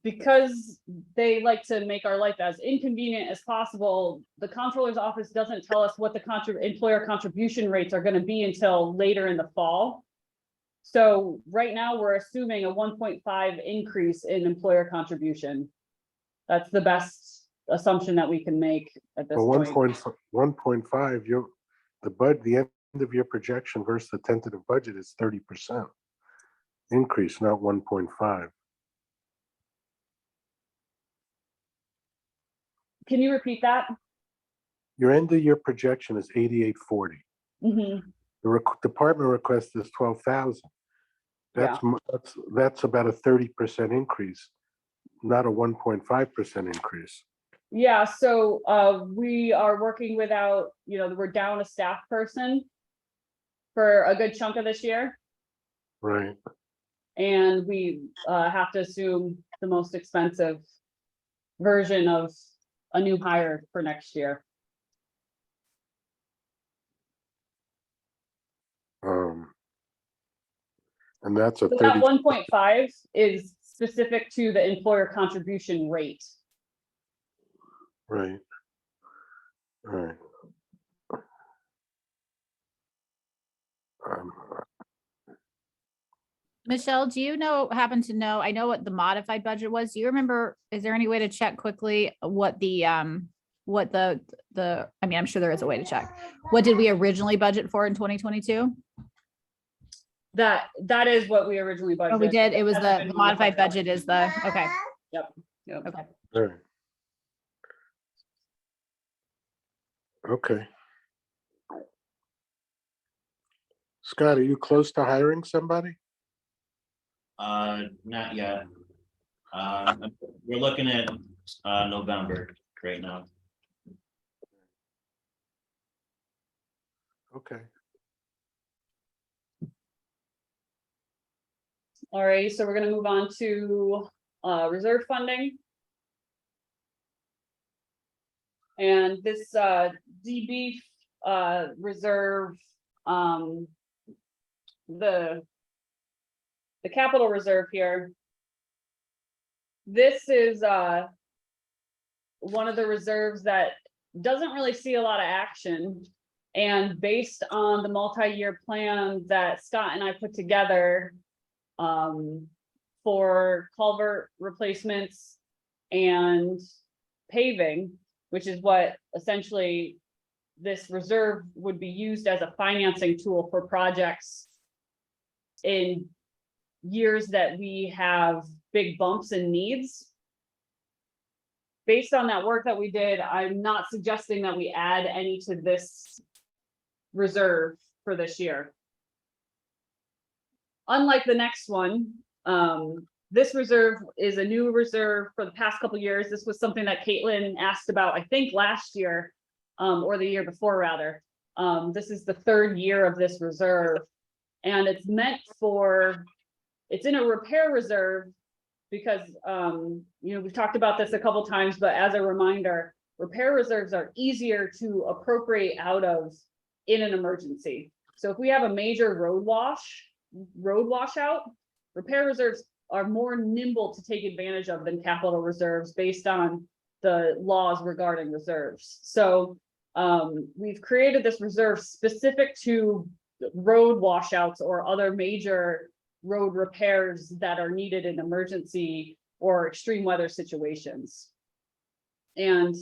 because they like to make our life as inconvenient as possible, the comptroller's office doesn't tell us what the employer contribution rates are gonna be until later in the fall. So right now, we're assuming a 1.5 increase in employer contribution. That's the best assumption that we can make at this
Well,
point.
1.5, the end of year projection versus the tentative budget is 30% increase, not 1.5.
Can you repeat that?
Your end of year projection is 8840.
Mhm.
The department request is 12,000. That's about a 30% increase, not a 1.5% increase.
Yeah, so we are working without, we're down a staff person for a good chunk of this year.
Right.
And we have to assume the most expensive version of a new hire for next year.
And that's a
So
30.
that 1.5 is specific to the employer contribution rate.
Right. Right. Um,
Michelle, do you happen to know, I know what the modified budget was. Do you remember, is there any way to check quickly what the, I mean, I'm sure there is a way to check. What did we originally budget for in 2022?
That is what we originally budgeted.
Oh, we did. It was
Hasn't
the
been
modified
modified.
budget is the, okay.
Yep.
Okay.
right. Okay. Scott, are you close to hiring somebody?
Not yet. We're looking at, November right now.
Okay.
All right, so we're gonna move on to reserve funding. And this DB reserve, the capital reserve here. This is one of the reserves that doesn't really see a lot of action. And based on the multi-year plan that Scott and I put together for culvert replacements and paving, which is what essentially this reserve would be used as a financing tool for projects in years that we have big bumps and needs. Based on that work that we did, I'm not suggesting that we add any to this reserve for this year. Unlike the next one, this reserve is a new reserve for the past couple of years. This was something that Caitlin asked about, I think last year, or the year before rather. This is the third year of this reserve. And it's meant for, it's in a repair reserve because, we've talked about this a couple times, but as a reminder, repair reserves are easier to appropriate out of in an emergency. So if we have a major road washout, repair reserves are more nimble to take advantage of than capital reserves based on the laws regarding reserves. So we've created this reserve specific to road washouts or other major road repairs that are needed in emergency or extreme weather situations. And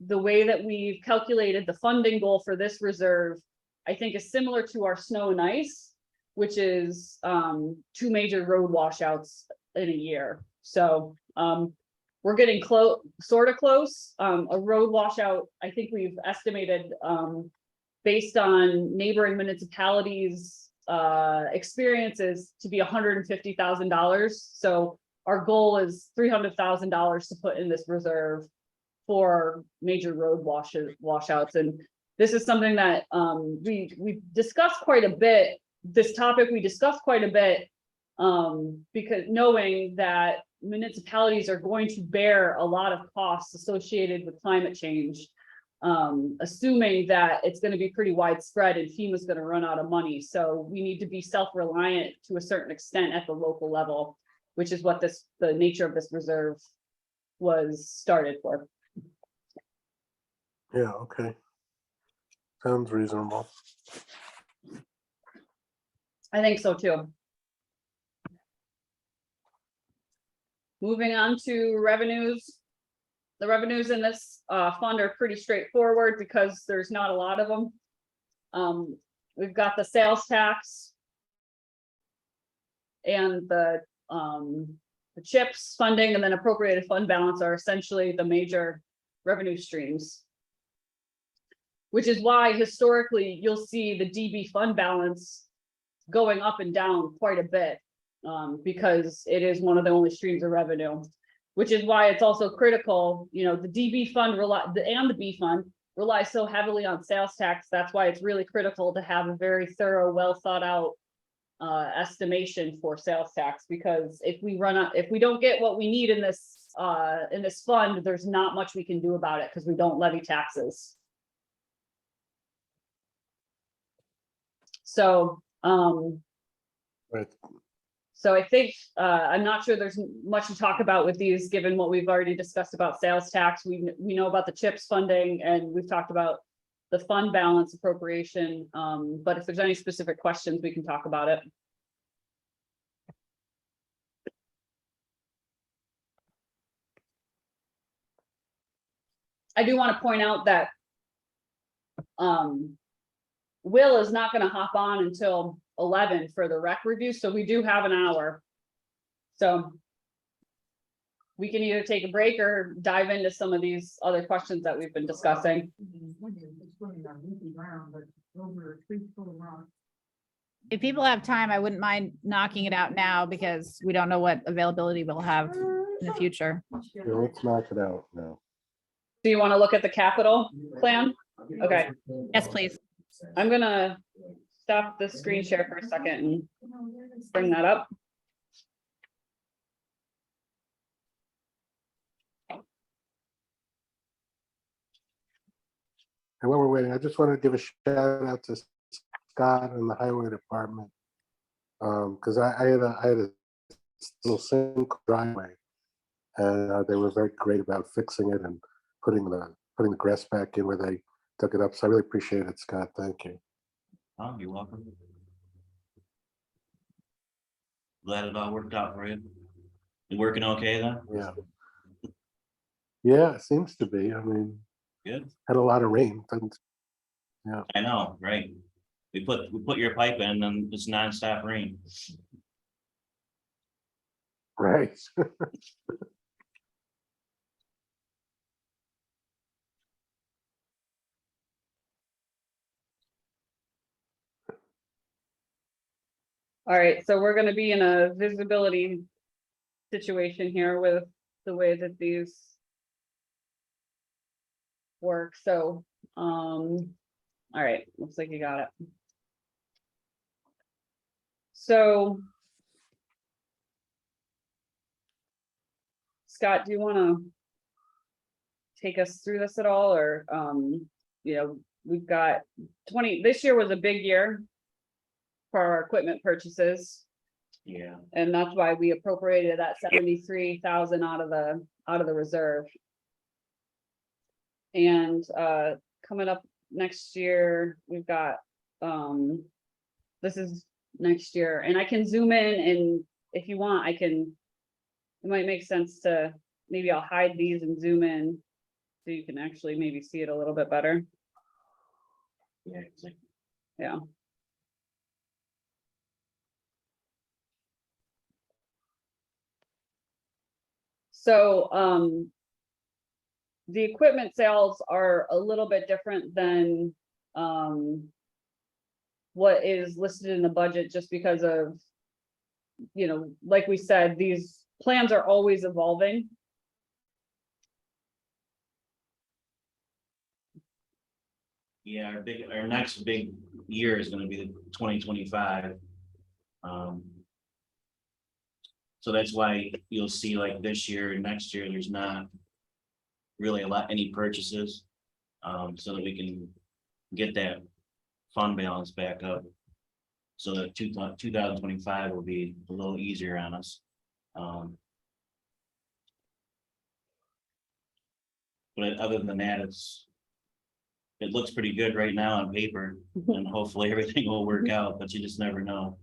the way that we've calculated the funding goal for this reserve, I think is similar to our snow and ice, which is 2 major road washouts in a year. So we're getting sort of close. A road washout, I think we've estimated based on neighboring municipalities experience is to be $150,000. So our goal is $300,000 to put in this reserve for major road washouts. And this is something that we discussed quite a bit. This topic we discussed quite a bit because knowing that municipalities are going to bear a lot of costs associated with climate change, assuming that it's going to be pretty widespread and FEMA is going to run out of money. So we need to be self-reliant to a certain extent at the local level, which is what the nature of this reserve was started for.
Yeah, okay. Sounds reasonable.
I think so too. Moving on to revenues. The revenues in this fund are pretty straightforward because there's not a lot of them. We've got the sales tax and the CHIPS funding, and then appropriated fund balance are essentially the major revenue streams. Which is why historically you'll see the DB fund balance going up and down quite a bit, because it is one of the only streams of revenue. Which is why it's also critical, you know, the DB fund and the B fund rely so heavily on sales tax. That's why it's really critical to have a very thorough, well thought out estimation for sales tax, because if we don't get what we need in this fund, there's not much we can do about it because we don't levy taxes. So,
Right.
so I think, I'm not sure there's much to talk about with these, given what we've already discussed about sales tax. We know about the CHIPS funding, and we've talked about the fund balance appropriation. But if there's any specific questions, we can talk about it. I do want to point out that Will is not going to hop on until 11 for the rec review, so we do have an hour. So we can either take a break or dive into some of these other questions that we've been discussing.
If people have time, I wouldn't mind knocking it out now because we don't know what availability we'll have in the future.
Yeah, let's knock it out now.
Do you want to look at the capital plan? Okay,
Yes, please.
I'm gonna stop the screen share for a second and bring that up.
And while we're waiting, I just want to give a shout out to Scott and the highway department. Because I had a little single driveway, and they were very great about fixing it and putting the grass back in where they took it up. So I really appreciate it, Scott. Thank you.
Oh, you're welcome. Glad it all worked out for you. You working okay then?
Yeah. Yeah, it seems to be. I mean,
Good.
had a lot of rain.
I know, right? We put your pipe in and it's nonstop rain.
Right.
All right, so we're gonna be in a visibility situation here with the way that these work. So, all right, looks like you got it. So Scott, do you want to take us through this at all, or you know, we've got this year was a big year for our equipment purchases,
Yeah.
and that's why we appropriated that 73,000 out of the reserve. And coming up next year, we've got this is next year, and I can zoom in, and if you want, it might make sense to maybe I'll hide these and zoom in so you can actually maybe see it a little bit better.
Yeah. It's like,
Yeah. So the equipment sales are a little bit different than what is listed in the budget just because of, you know, like we said, these plans are always evolving.
Yeah, our next big year is gonna be the 2025. So that's why you'll see like this year and next year, there's not really any purchases. So that we can get that fund balance back up. So that 2025 will be a little easier on us. But other than that, it looks pretty good right now on paper, and hopefully everything will work out, but you just never know.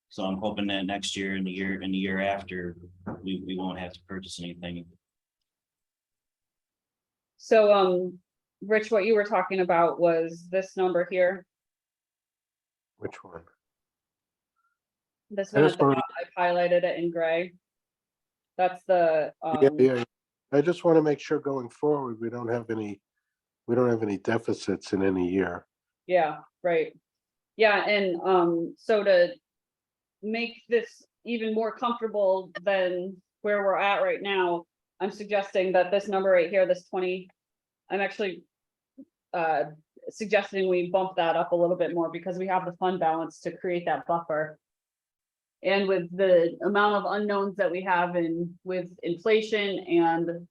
So I'm hoping that next year and the year after, we won't have to purchase anything.
So, Rich, what you were talking about was this number here,
Which one?
this
I
one at
just
the
wanted-
top, I highlighted it in gray. That's the,
Yeah. I just want to make sure going forward, we don't have any deficits in any year.
yeah, right. Yeah, and, so to make this even more comfortable than where we're at right now, I'm suggesting that this number right here, this 20, I'm actually suggesting we bump that up a little bit more because we have the fund balance to create that buffer. And with the amount of unknowns that we have with inflation and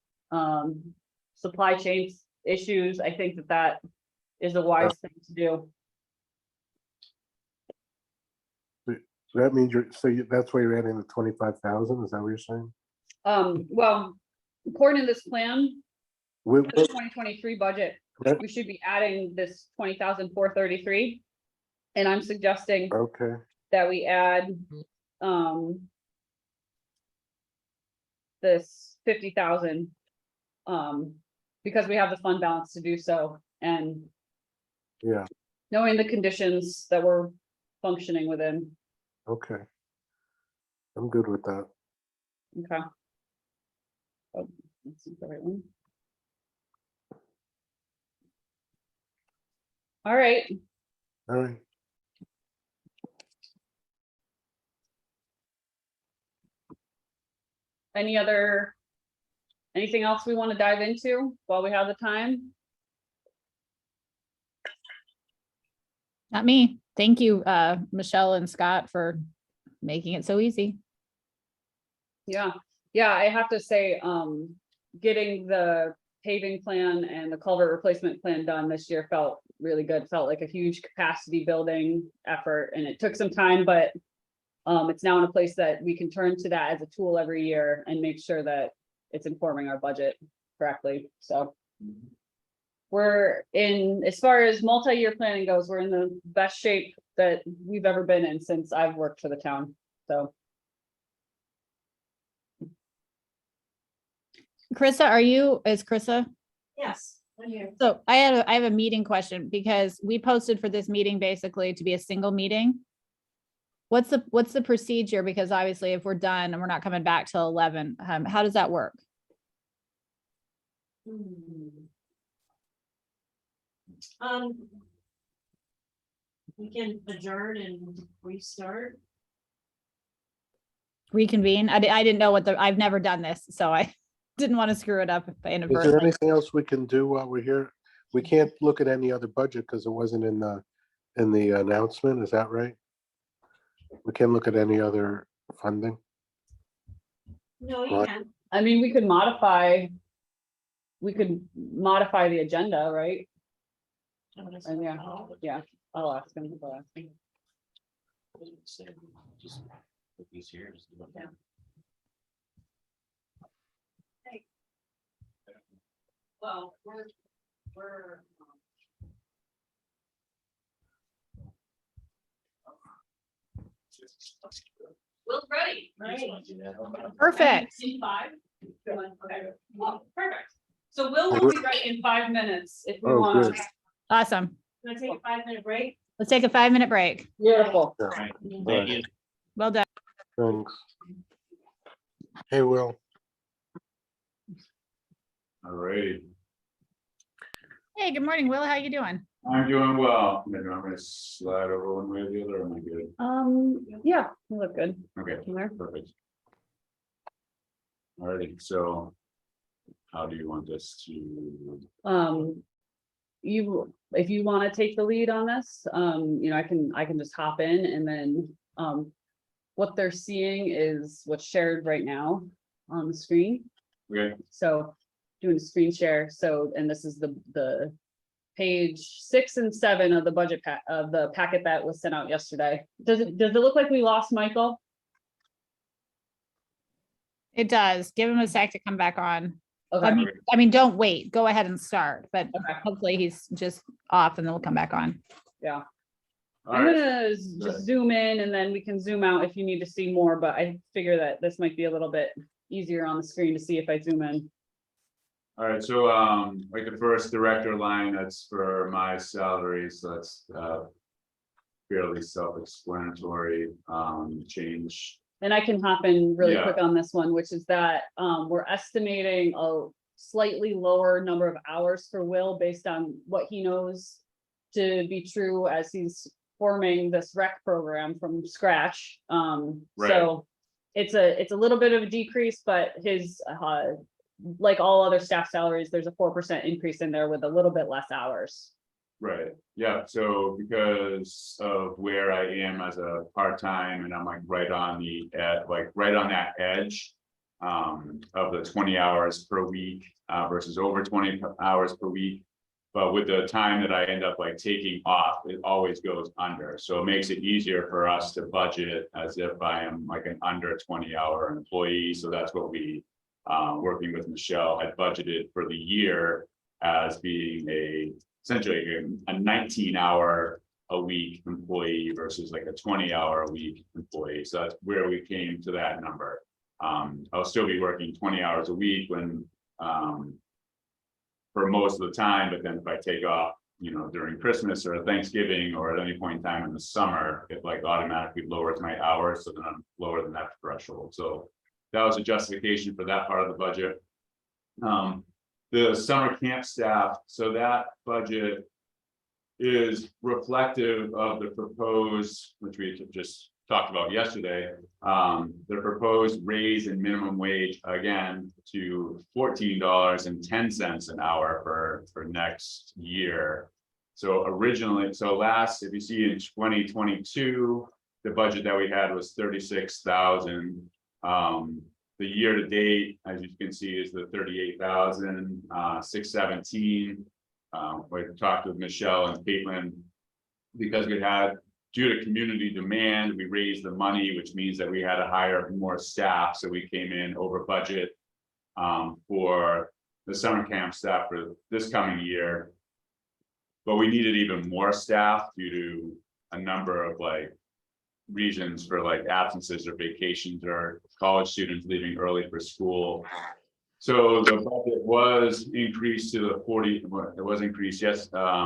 supply chain issues, I think that is a wise thing to do.
So that means that's why you're adding the 25,000, is that what you're saying?
Well, according to this plan,
We-
for the 2023 budget,
That-
we should be adding this 20,433. And I'm suggesting
Okay,
that we add, this 50,000. Because we have the fund balance to do so, and
yeah,
knowing the conditions that we're functioning within,
okay. I'm good with that.
okay. Oh, that's not the right one. All right,
All right.
anything else we want to dive into while we have the time?
Not me. Thank you, Michelle and Scott, for making it so easy.
Yeah, I have to say, getting the paving plan and the culvert replacement plan done this year felt really good, felt like a huge capacity building effort, and it took some time, but it's now in a place that we can turn to that as a tool every year and make sure that it's informing our budget correctly, so. We're in, as far as multi-year planning goes, we're in the best shape that we've ever been in since I've worked for the town, so.
Krista, is Krista?
Yes. I'm here.
So I have a meeting question because we posted for this meeting basically to be a single meeting. What's the procedure? Because obviously if we're done and we're not coming back till 11, how does that work?
We can adjourn and restart.
Reconvene? I didn't know I've never done this, so I didn't want to screw it up
Is there
inadvertently.
anything else we can do while we're here? We can't look at any other budget because it wasn't in the announcement, is that right? We can't look at any other funding?
No, you
Right.
can.
I mean, we could modify the agenda, right? And yeah, I'll ask him. I'll ask him.
Just put these here, just do it.
Yeah. Well, we're. Will's ready, right?
Perfect.
In 5? Okay. Well, perfect. So Will will be ready in 5 minutes if we
Oh,
want
good.
to.
Awesome.
Gonna take a 5-minute break?
Let's take a 5-minute break.
Beautiful.
Right.
Mhm.
Thank you.
Well done.
Thanks. Hey, Will.
All right.
Hey, good morning, Will. How you doing?
I'm doing well. Maybe I'm gonna slide over one way or the other. Am I good?
Yeah, you look good.
Okay,
From there.
perfect. Alrighty, so how do you want this to?
If you want to take the lead on this, I can just hop in and then, what they're seeing is what's shared right now on the screen.
Okay,
So doing a screen share. So, and this is the page 6 and 7 of the budget of the packet that was sent out yesterday. Does it look like we lost Michael?
It does. Give him a sec to come back on.
Okay,
I mean, don't wait. Go ahead and start, but
okay,
hopefully he's just off and then we'll come back on.
yeah.
all
I'm
right,
gonna just zoom in and then we can zoom out if you need to see more, but I figure that this might be a little bit easier on the screen to see if I zoom in.
all right, so like the first director line, that's for my salary, so that's fairly self-explanatory, change.
And I can hop in really
Yeah.
quick on this one, which is that we're estimating a slightly lower number of hours for Will based on what he knows to be true as he's forming this rec program from scratch. So it's a little bit of a decrease, but his like all other staff salaries, there's a 4% increase in there with a little bit less hours.
Right, yeah, so because of where I am as a part-time and I'm like right on right on that edge. Of the 20 hours per week versus over 20 hours per week. But with the time that I end up like taking off, it always goes under, so it makes it easier for us to budget as if I am like an under 20-hour employee, so that's what we. Working with Michelle had budgeted for the year as being essentially a 19-hour a week employee versus like a 20-hour a week employee. So that's where we came to that number. I'll still be working 20 hours a week when for most of the time, but then if I take off, during Christmas or Thanksgiving or at any point in time in the summer, it like automatically lowers my hours, so then I'm lower than that threshold. So that was a justification for that part of the budget. The summer camp staff, so that budget is reflective of the proposed, which we just talked about yesterday, the proposed raise in minimum wage again to $14.10 an hour for next year. So originally, if you see in 2022, the budget that we had was 36,000. The year to date, as you can see, is the 38,617. We talked with Michelle and Caitlin because we had, due to community demand, we raised the money, which means that we had to hire more staff. So we came in over budget for the summer camp staff for this coming year. But we needed even more staff due to a number of reasons for absences or vacations or college students leaving early for school. So the budget was increased to the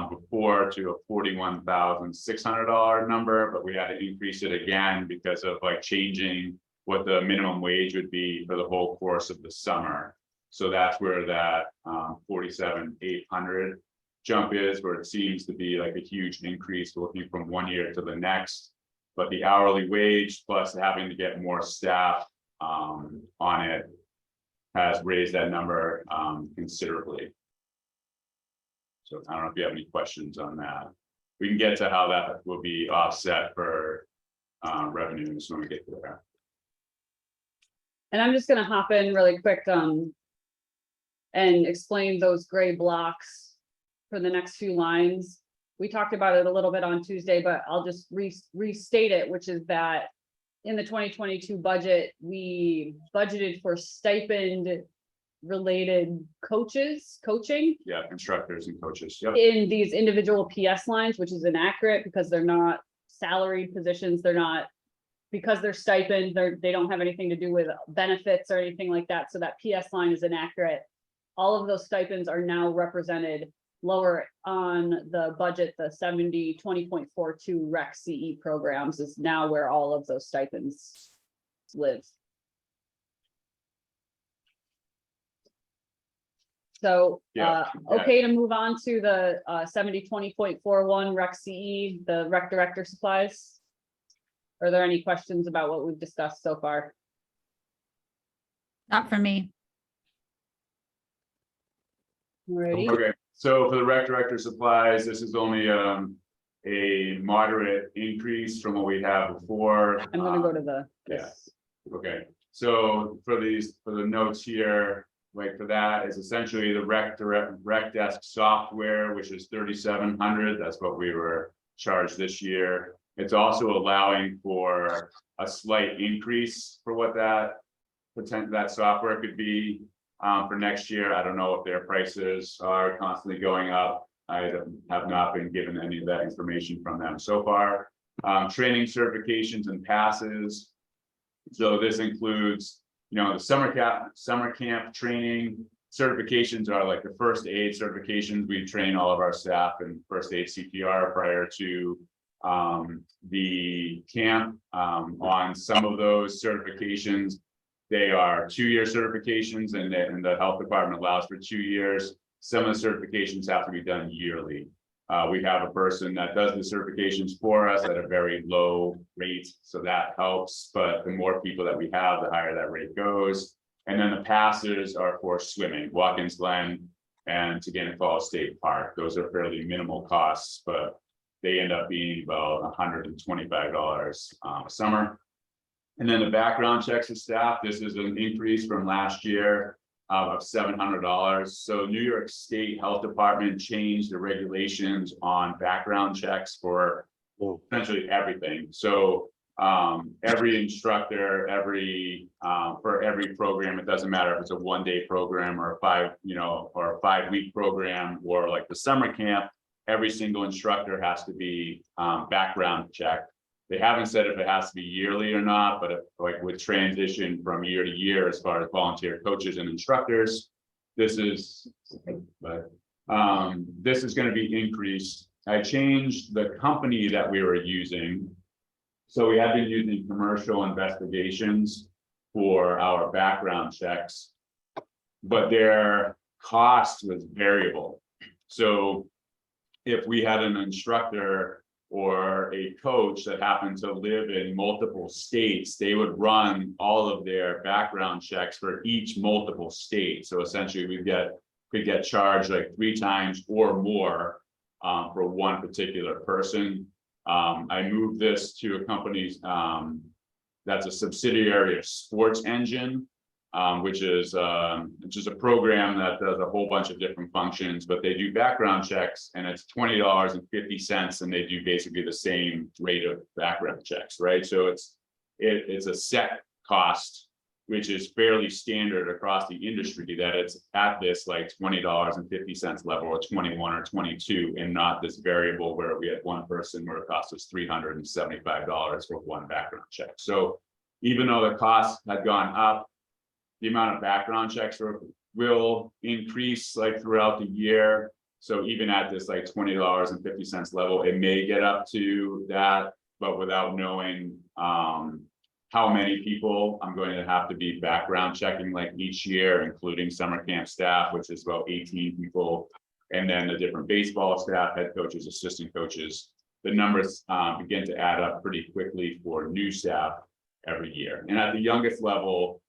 before to a $41,600 number, but we had to increase it again because of changing what the minimum wage would be for the whole course of the summer. So that's where that $47,800 jump is, where it seems to be a huge increase looking from one year to the next. But the hourly wage plus having to get more staff on it has raised that number considerably. So I don't know if you have any questions on that. We can get to how that will be offset for revenues when we get to there.
And I'm just gonna hop in really quick and explain those gray blocks for the next few lines. We talked about it a little bit on Tuesday, but I'll just restate it, which is that in the 2022 budget, we budgeted for stipend related coaching
Yeah, instructors and coaches. Yep.
in these individual PS lines, which is inaccurate because they're not salaried positions. They're not, because they're stipend, they don't have anything to do with benefits or anything like that. So that PS line is inaccurate. All of those stipends are now represented lower on the budget. The 70/20.42 rec CE programs is now where all of those stipends live. So,
Yeah,
okay to move on to the 7020.41 Rec CE, the rec director supplies? Are there any questions about what we've discussed so far?
Not for me.
Alrighty,
Okay, so for the rec director supplies, this is only a moderate increase from what we had before.
I'm gonna go to the.
yeah.
this.
Okay, so for the notes here, like for that is essentially the rec desk software, which is 3,700. That's what we were charged this year. It's also allowing for a slight increase for what that software could be for next year. I don't know if their prices are constantly going up. I have not been given any of that information from them so far. Training certifications and passes. So this includes, the summer camp training certifications are like the first aid certifications. We train all of our staff in first aid CPR prior to the camp. On some of those certifications, they are 2-year certifications, and the health department allows for 2 years. Some of the certifications have to be done yearly. We have a person that does the certifications for us at a very low rate, so that helps. But the more people that we have, the higher that rate goes. And then the passes are for swimming, Watkins Glen and Saginaw Falls State Park. Those are fairly minimal costs, but they end up being about $125 a summer. And then the background checks of staff, this is an increase from last year of $700. So New York State Health Department changed the regulations on background checks for essentially everything. So every instructor, for every program, it doesn't matter if it's a 1-day program or a 5-week program, or like the summer camp, every single instructor has to be background checked. They haven't said if it has to be yearly or not, but like with transition from year to year, as far as volunteer coaches and instructors, this is going to be increased. I changed the company that we were using. So we have been using Commercial Investigations for our background checks, but their cost was variable. So if we had an instructor or a coach that happened to live in multiple states, they would run all of their background checks for each multiple state. So essentially we could get charged like 3 times or more for one particular person. I moved this to a company that's a subsidiary of Sports Engine, which is a program that does a whole bunch of different functions, but they do background checks, and it's $20.50, and they do basically the same rate of background checks, right? So it's a set cost, which is fairly standard across the industry, that it's at this like $20.50 level, or 21 or 22, and not this variable where we had one person where it cost us $375 for one background check. So even though the cost had gone up, the amount of background checks will increase like throughout the year. So even at this like $20.50 level, it may get up to that, but without knowing how many people I'm going to have to be background checking like each year, including summer camp staff, which is about 18 people, and then the different baseball staff, head coaches, assistant coaches. The numbers begin to add up pretty quickly for new staff every year. And at the youngest level,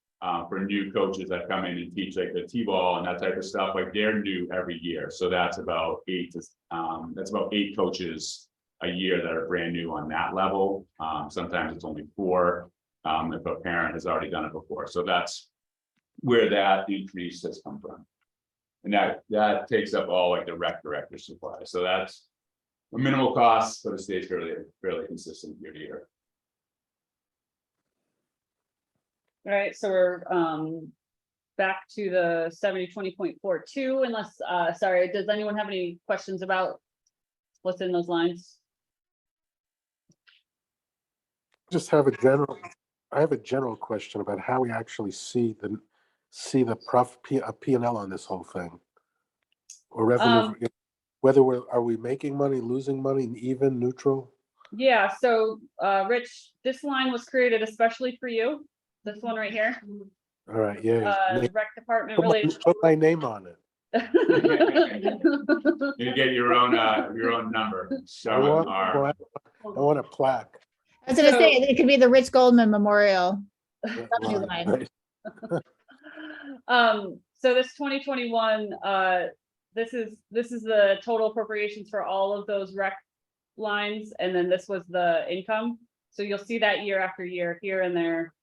for new coaches that come in and teach like the T-ball and that type of stuff, like they're new every year. So that's about 8 coaches a year that are brand new on that level. Sometimes it's only 4 if a parent has already done it before. So that's where that increase has come from. And that takes up all like the rec director supply. So that's a minimal cost, but it stays fairly consistent year to year.
All right, so we're back to the 7020.42, unless sorry, does anyone have any questions about what's in those lines?
I have a general question about how we actually see the P&L on this whole thing. Or revenue, are we making money, losing money, even, neutral?
Yeah, so Rich, this line was created especially for you. This one right here,
All right, yeah.
rec department related.
Put my name on it.
You get your own number.
I
So
want,
our,
I want a plaque.
I was gonna say,
So-
it could be the Rich Goldman Memorial. Revenue
Line,
line.
right?
So this 2021, this is the total appropriations for all of those rec lines, and then this was the income. So you'll see that year after year, here and there.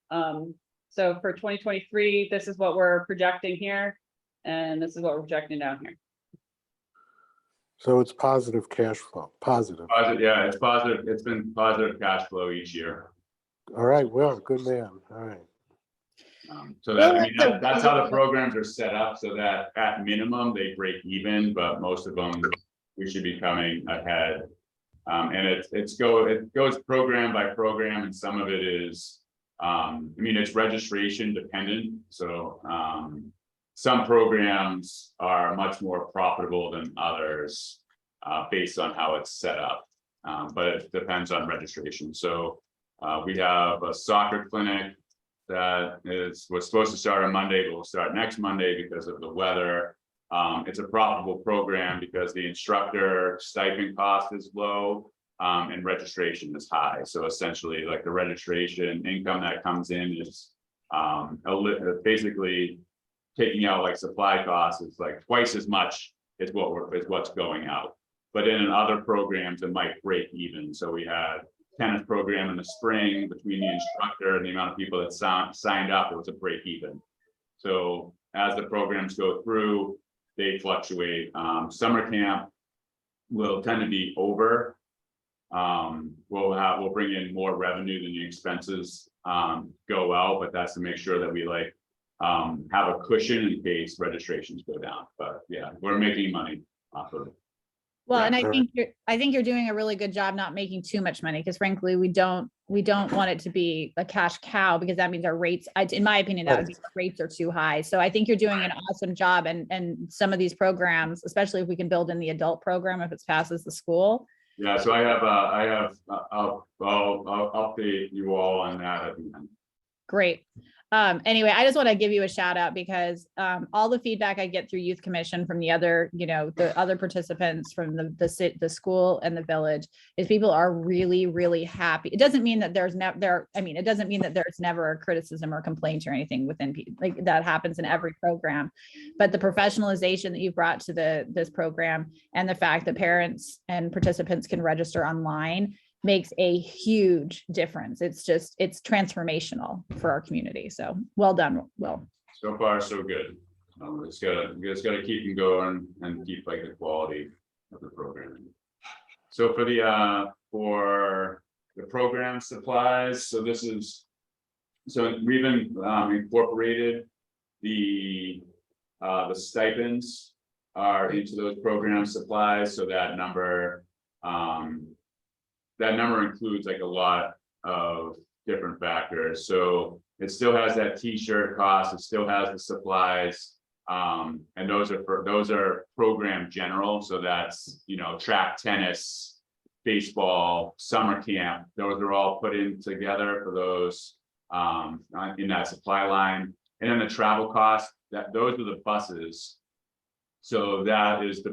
So for 2023, this is what we're projecting here, and this is what we're projecting down here.
So it's positive cash flow, positive.
yeah, it's positive. It's been positive cash flow each year.
All right, Will, good man. All right.
So that, I mean, that's how the programs are set up, so that at minimum, they break even, but most of them, we should be coming ahead. And it goes program by program, and some of it is, I mean, it's registration dependent, so, some programs are much more profitable than others, based on how it's set up. But it depends on registration, so, we have a soccer clinic that was supposed to start on Monday, but will start next Monday because of the weather. It's a profitable program because the instructor stipend cost is low, and registration is high. So essentially, like, the registration income that comes in is basically taking out like supply costs is like twice as much as what's going out. But in other programs, it might break even. So we had tennis program in the spring between the instructor and the amount of people that signed up, it was a break even. So as the programs go through, they fluctuate. Summer camp will tend to be over. We'll bring in more revenue than the expenses go out, but that's to make sure that we have a cushion in case registrations go down. But yeah, we're making money off of it.
Well, and
Right.
I think you're doing a really good job not making too much money, because frankly, we don't want it to be a cash cow, because that means our rates, in my opinion, that would be, the rates are too high. So I think you're doing an awesome job, and some of these programs, especially if we can build in the adult program, if it's passes the school.
Yeah, so I'll update you all on that at the end.
Great. Anyway, I just want to give you a shout out, because all the feedback I get through Youth Commission from the other, the other participants from the school and the village is people are really, really happy. It doesn't mean that it doesn't mean that there's never a criticism or complaint or anything within, like, that happens in every program. But the professionalization that you've brought to this program, and the fact that parents and participants can register online, makes a huge difference. It's transformational for our community. So well done, Will.
So far, so good. Just gotta keep them going and keep like the quality of the programming. So for the program supplies, so we've incorporated the stipends are into those program supplies, so that number includes like a lot of different factors. So it still has that t-shirt cost, it still has the supplies. And those are program general. So that's, track, tennis, baseball, summer camp. Those are all put in together for those in that supply line. And then the travel cost, those are the buses. So that is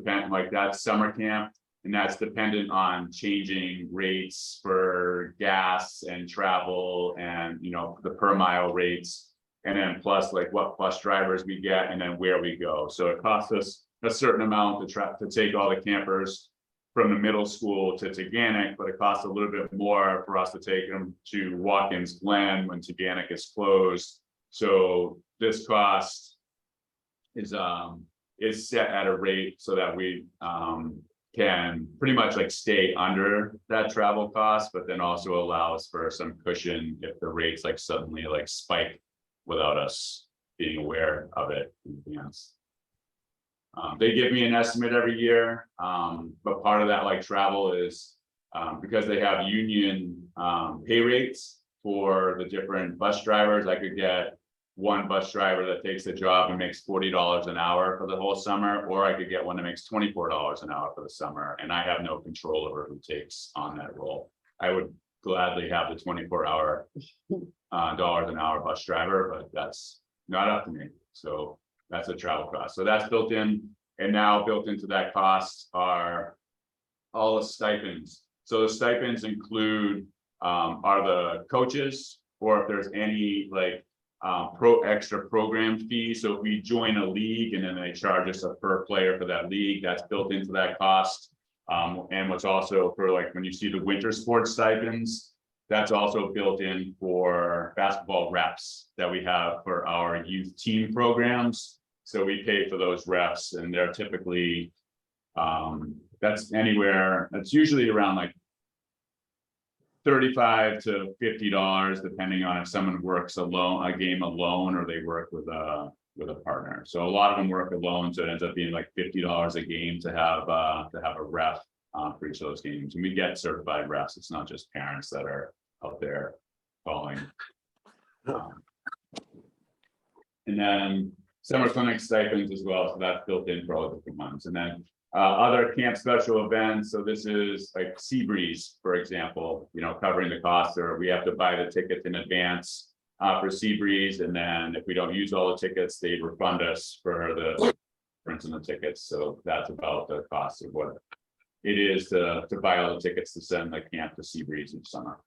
that's summer camp. And that's dependent on changing rates for gas and travel and, the per mile rates. And then plus like what bus drivers we get and then where we go. So it costs us a certain amount to take all the campers from the middle school to Teganic, but it costs a little bit more for us to take them to Watkins Glen when Teganic is closed. So this cost is set at a rate so that we can pretty much like stay under that travel cost, but then also allows for some cushion if the rates like suddenly like spike without us being aware of it. Yes. They give me an estimate every year, but part of that like travel is because they have union pay rates for the different bus drivers. I could get one bus driver that takes the job and makes $40 an hour for the whole summer, or I could get one that makes $24 an hour for the summer, and I have no control over who takes on that role. I would gladly have the 24-hour dollars an hour bus driver, but that's not up to me. So that's a travel cost. So that's built in And now built into that cost are all the stipends. So the stipends include are the coaches, or if there's any like extra program fee. So if we join a league and then they charge us a per player for that league, that's built into that cost. And what's also for like when you see the winter sports stipends, that's also built in for basketball reps that we have for our youth team programs. So we pay for those reps, and they're typically that's anywhere, that's usually around like $35 to $50, depending on if someone works alone, a game alone, or they work with a partner. So a lot of them work alone, so it ends up being like $50 a game to have a ref for each of those games. And we get certified refs. It's not just parents that are out there calling. And then summer clinic stipends as well, so that's built in for all the different ones. And then other camp special events, so this is like Seabreeze, for example, you know, covering the cost, or we have to buy the tickets in advance for Seabreeze, and then if we don't use all the tickets, they refund us for the difference in the tickets. So that's about the cost of what it is to buy all the tickets to send the camp to Seabreeze in summer.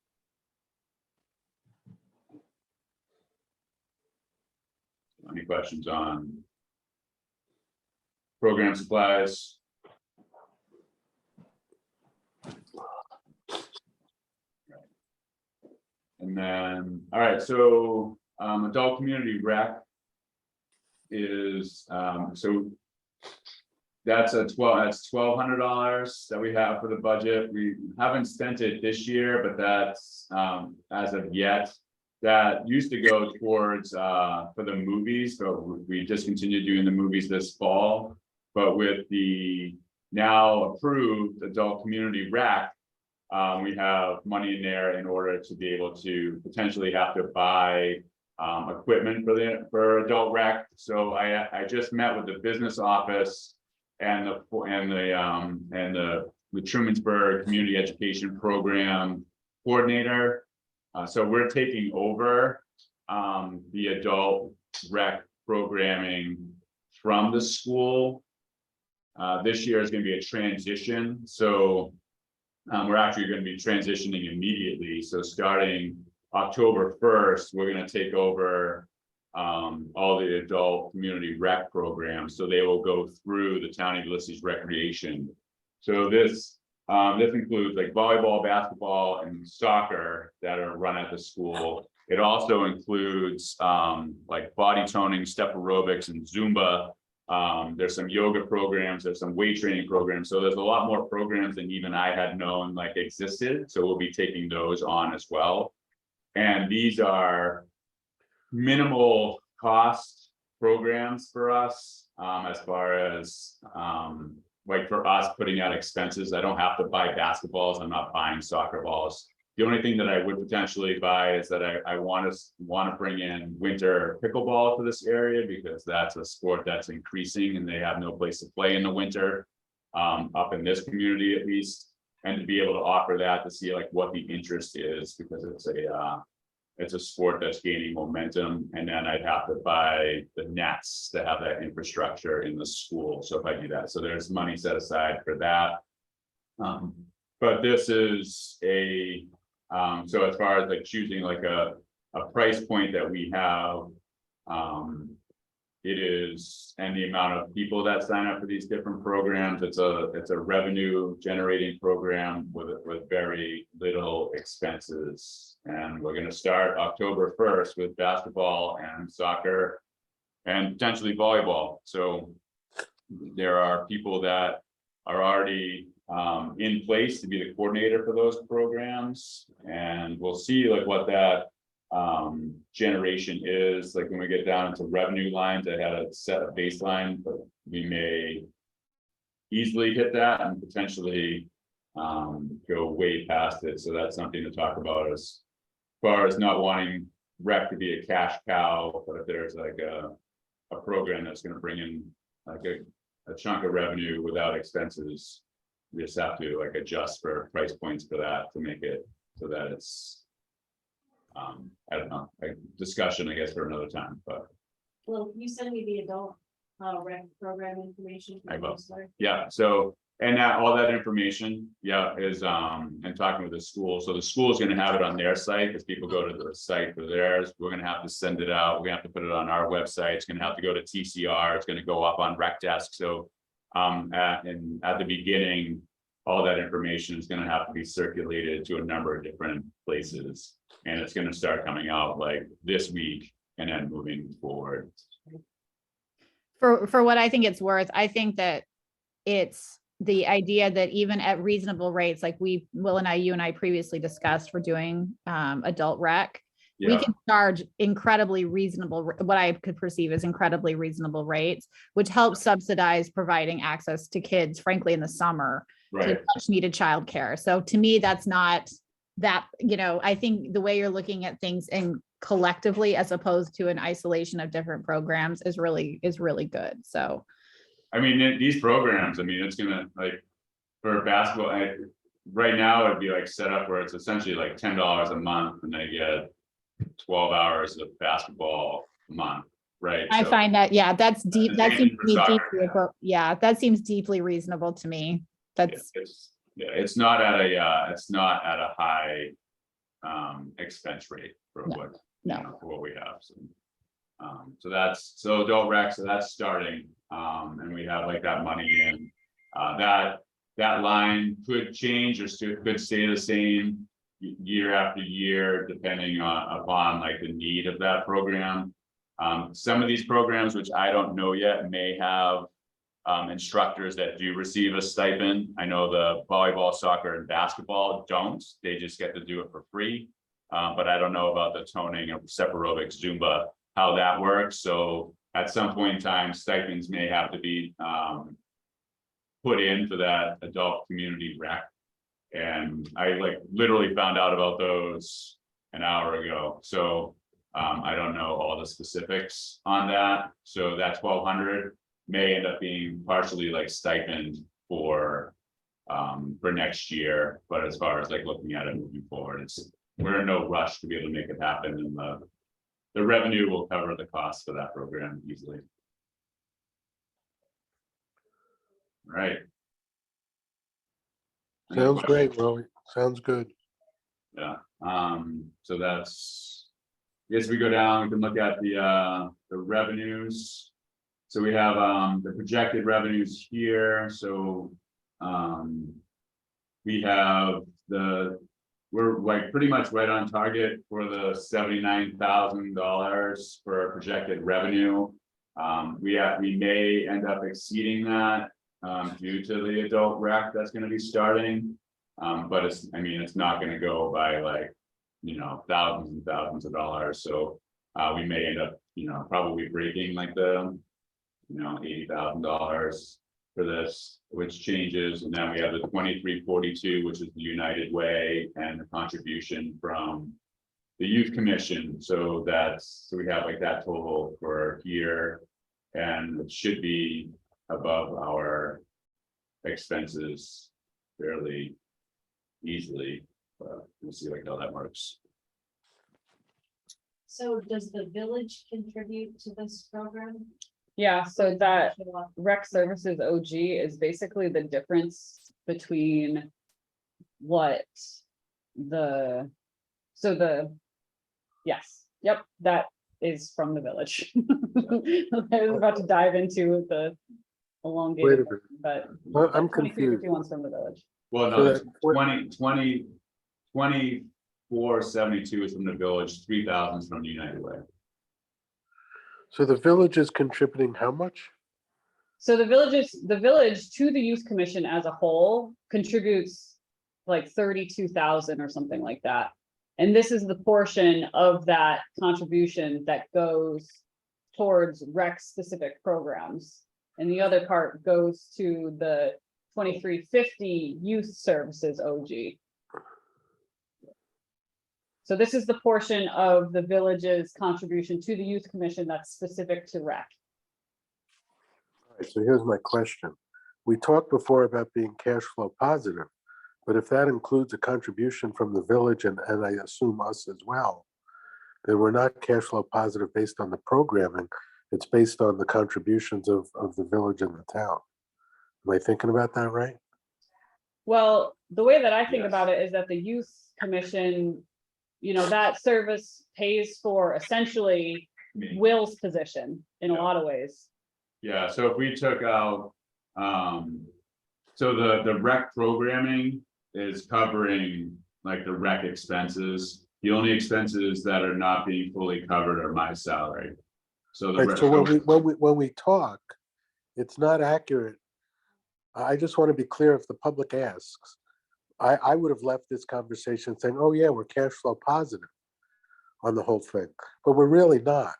Any questions on program supplies? And then, all right, so adult community rec is so that's $1,200 that we have for the budget. We haven't spent it this year, but that's as of yet. That used to go towards for the movies, but we discontinued doing the movies this fall. But with the now approved adult community rec, we have money in there in order to be able to potentially have to buy equipment for adult rec. So I just met with the business office and the Trumansburg Community Education Program coordinator. So we're taking over the adult rec programming from the school. This year is going to be a transition. So we're actually going to be transitioning immediately. So starting October 1st, we're going to take over all the adult community rec programs. So they will go through the Town of Ulysses Recreation. So this includes like volleyball, basketball, and soccer that are run at the school. It also includes like body toning, step aerobics, and Zumba. There's some yoga programs, there's some weight training programs. So there's a lot more programs than even I had known like existed. So we'll be taking those on as well. And these are minimal cost programs for us as far as like for us putting out expenses. I don't have to buy basketballs. I'm not buying soccer balls. The only thing that I would potentially buy is that I want to bring in winter pickleball to this area, because that's a sport that's increasing and they have no place to play in the winter up in this community at least. And to be able to offer that, to see like what the interest is, because it's a sport that's gaining momentum. And then I'd have to buy the nets to have that infrastructure in the school. So if I do that, so there's money set aside for that. But this is so as far as like choosing like a price point that we have, it is, and the amount of people that sign up for these different programs, it's a revenue generating program with very little expenses. And we're going to start October 1st with basketball and soccer and potentially volleyball. So there are people that are already in place to be the coordinator for those programs, and we'll see like what that generation is like when we get down into revenue lines. I had a set a baseline, but we may easily hit that and potentially go way past it. So that's something to talk about as far as not wanting rec to be a cash cow, but if there's like a program that's going to bring in like a chunk of revenue without expenses, we just have to like adjust for price points for that to make it so that it's I don't know, a discussion I guess for another time. But
Well, you send me the adult rec program information. for
I
the
will.
newsletter?
Yeah, so, and that, all that information, yeah, is, and talking with the school, so the school is gonna have it on their site, because people go to the site for theirs, we're gonna have to send it out, we're gonna have to put it on our website, it's gonna have to go to TCR, it's gonna go up on Rec Desk, so. At the beginning, all that information is gonna have to be circulated to a number of different places. And it's gonna start coming out like this week and then moving forward.
For what I think it's worth, I think that it's the idea that even at reasonable rates, like Will and I, you and I previously discussed, for doing adult rec, we
Yeah,
can charge incredibly reasonable, what I could perceive as incredibly reasonable rates, which helps subsidize providing access to kids, frankly, in the summer, to
right,
much needed childcare. So to me, that's not that, I think the way you're looking at things and collectively, as opposed to an isolation of different programs, is really good. So
I mean, these programs, I mean, it's gonna like, for basketball, right now it'd be like set up where it's essentially like $10 a month and they get 12 hours of basketball a month, right?
I
So-
find that, yeah, that's deep.
the
That
same
seems
thing
to me
for soccer,
deeply, yeah, that seems deeply reasonable to me. That's,
It's not at a high expense rate for
No,
what,
no.
for what we have, so. So adult rec, so that's starting, and we have like that money in, that line could change or could stay the same. Year after year, depending upon like the need of that program. Some of these programs, which I don't know yet, may have instructors that do receive a stipend. I know the volleyball, soccer, and basketball don't, they just get to do it for free. But I don't know about the toning of step aerobics, Zumba, how that works. So at some point in time, stipends may have to be put in for that adult community rec. And I like literally found out about those an hour ago, so I don't know all the specifics on that. So that 1,200 may end up being partially like stipend for next year. But as far as like looking at it moving forward, we're in no rush to be able to make it happen, and the revenue will cover the cost for that program easily. Right.
Sounds great, Roy. Sounds good.
Yeah, so that's, I guess we go down, we can look at the revenues. So we have, the projected revenues here, so, we have we're like pretty much right on target for the $79,000 for projected revenue. We may end up exceeding that, due to the adult rec that's gonna be starting. But it's not gonna go by like, thousands and thousands of dollars, so we may end up, probably breaking like the, $80,000 for this, which changes, and then we have the 2342, which is the United Way, and the contribution from the Youth Commission, so we have like that total for here, and it should be above our expenses fairly easily, but we'll see like how that works.
So does the village contribute to this program?
Yeah, so that rec services OG is basically the difference between what yes, yep, that is from the village. I was about to dive into the
Wait a
elongated,
minute.
but.
Well, I'm
2351's from the village.
Well,
So
no,
that-
2472 is from the village, 3,000 is from the United Way.
So the village is contributing how much?
So the village to the youth commission as a whole contributes like 32,000 or something like that. And this is the portion of that contribution that goes towards rec specific programs. And the other part goes to the 2350 youth services OG. So this is the portion of the village's contribution to the youth commission that's specific to rec.
All right, so here's my question. We talked before about being cash flow positive, but if that includes a contribution from the village and I assume us as well, then we're not cash flow positive based on the programming, It's based on the contributions of the village and the town. Am I thinking about that right?
Well, the way that I think
Yes.
about it is that the youth commission, that service pays for essentially Will's position in a
Yeah.
lot of ways.
Yeah, so if we took out, so the rec programming is covering like the rec expenses. The only expenses that are not being fully covered are my salary. So the
Right,
rest
so
of-
when we talk, it's not accurate. I just want to be clear if the public asks. I would have left this conversation saying, oh yeah, we're cash flow positive on the whole thing, but we're really not.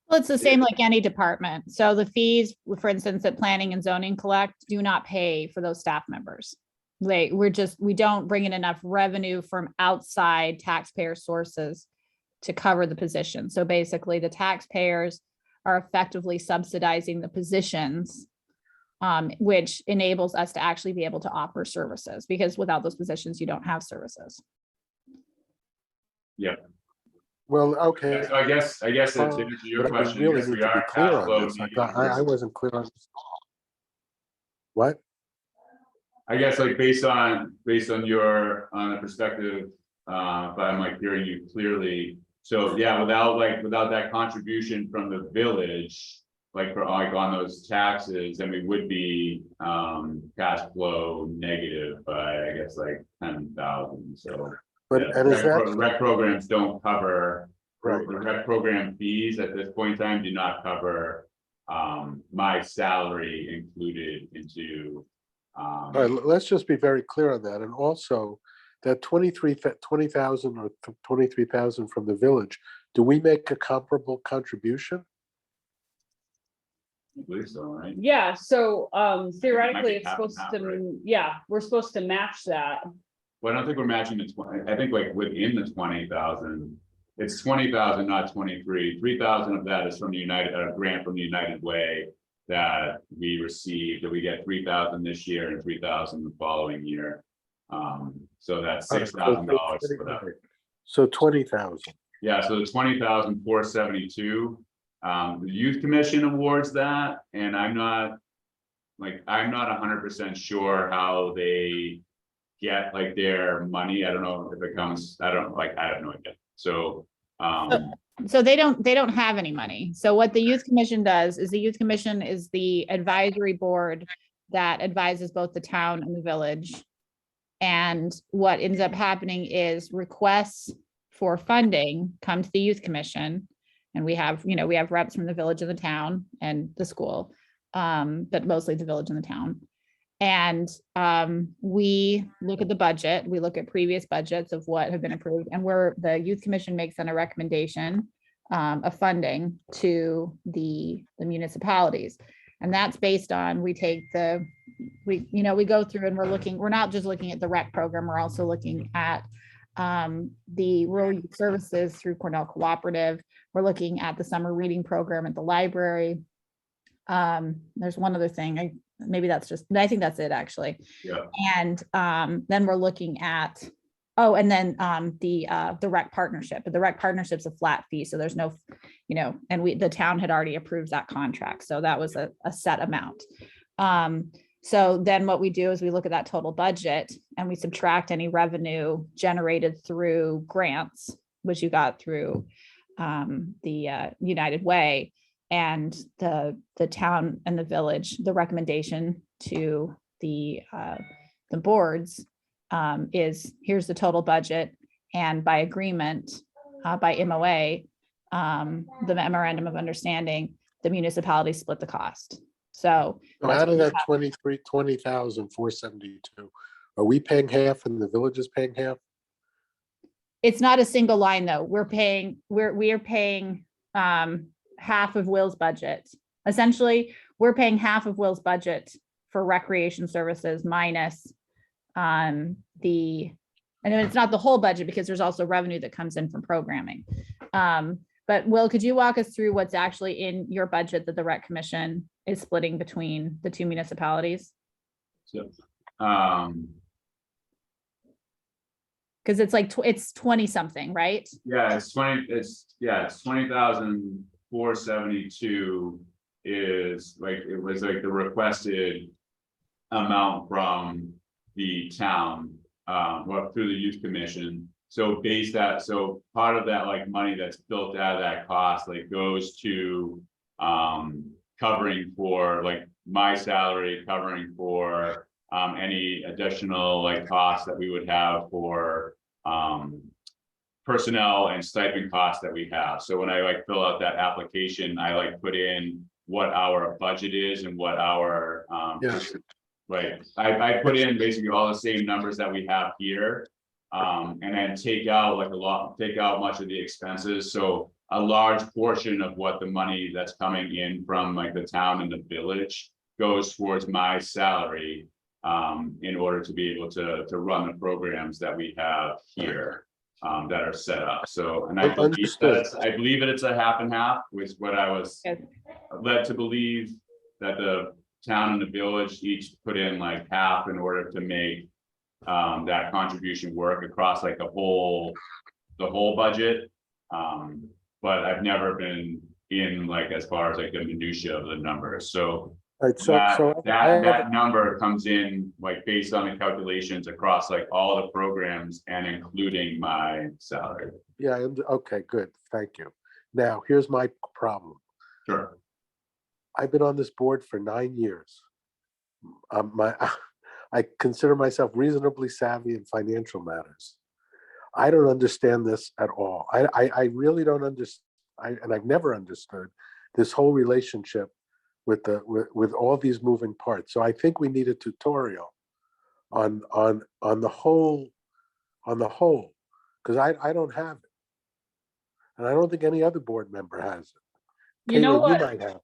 Well, it's the same like any department. So the fees, for instance, that planning and zoning collect do not pay for those staff members. We don't bring in enough revenue from outside taxpayer sources to cover the position. So basically the taxpayers are effectively subsidizing the positions, which enables us to actually be able to offer services, because without those positions, you don't have services.
Well, okay.
So I guess to answer your
But I
question,
really
yes,
need
we
to be
are
clear
cash
on
flow
this.
negative
I
versus-
wasn't clear on this. What?
I guess like based on your, on the perspective, if I'm like hearing you clearly. So yeah, without that contribution from the village, like for like on those taxes, then we would be cash flow negative by, I guess, like 10,000, so.
But,
yeah,
and is that,
rec programs don't cover,
right,
the rec program fees at this point in time do not cover my salary included into.
all right, let's just be very clear on that. And also that 20,000 or 23,000 from the village, do we make a comparable contribution?
I believe so, right?
Yeah, so theoretically,
be
it's
half and
supposed
half,
to,
right?
yeah, we're supposed to match that.
Well, I don't think we're matching the 20, I think like within the 20,000, it's 20,000, not 23. 3,000 of that is from the grant from the United Way that we received, that we get 3,000 this year and 3,000 the following year. So that's
All right,
$6,000 for that.
So 20,000.
Yeah, so the 20,472, the youth commission awards that, and I'm not 100% sure how they get like their money. I don't know if it comes, I have no idea. So,
So they don't have any money. So what the youth commission does is the youth commission is the advisory board that advises both the town and the village. And what ends up happening is requests for funding come to the youth commission. And we have reps from the village and the town and the school, but mostly the village and the town. And we look at the budget, we look at previous budgets of what have been approved, and the youth commission makes then a recommendation of funding to the municipalities. And that's based on, we go through and we're not just looking at the rec program, we're also looking at the rural youth services through Cornell Cooperative. We're looking at the summer reading program at the library. There's one other thing, I think that's it actually.
yeah,
And then we're looking at, the rec partnership, but the rec partnership's a flat fee, so there's no, and the town had already approved that contract, so that was a set amount. So then what we do is we look at that total budget and we subtract any revenue generated through grants, which you got through the United Way, and the town and the village, the recommendation to the boards is, here's the total budget, and by agreement, by MOA, the memorandum of understanding, the municipality split the cost. So
So
that's
out of
what we
that
have.
20,472, are we paying half and the village is paying half?
It's not a single line, though. We are paying half of Will's budget. Essentially, we're paying half of Will's budget for recreation services minus and it's not the whole budget because there's also revenue that comes in from programming. But Will, could you walk us through what's actually in your budget that the rec commission is splitting between the two municipalities?
so,
Because it's 20 something, right?
yeah, it's 20,000 472 is like, it was like the requested amount from the town, well, through the youth commission. So so part of that like money that's built out of that cost, like goes to covering for like my salary, covering for any additional like costs that we would have for personnel and stipend costs that we have. So when I like fill out that application, I like put in what our budget is and what our
Yes,
right, I put in basically all the same numbers that we have here. And then take out much of the expenses, so a large portion of what the money that's coming in from like the town and the village goes towards my salary. In order to be able to run the programs that we have here. That are set up, so, and I believe that it's a half and half, was what I was led to believe, that the town and the village each put in like half in order to make that contribution work across like the whole budget. But I've never been in like as far as like the minutia of the numbers, so
all right, so
that number comes in like based on the calculations across like all the programs and including my salary.
yeah, okay, good, thank you. Now, here's my problem.
Sure.
I've been on this board for 9 years. I consider myself reasonably savvy in financial matters. I don't understand this at all. I really don't understand, and I've never understood this whole relationship with all these moving parts. So I think we need a tutorial on the whole, because I don't have it. And I don't think any other board member has it.
You know
Kayla,
what?
you might have.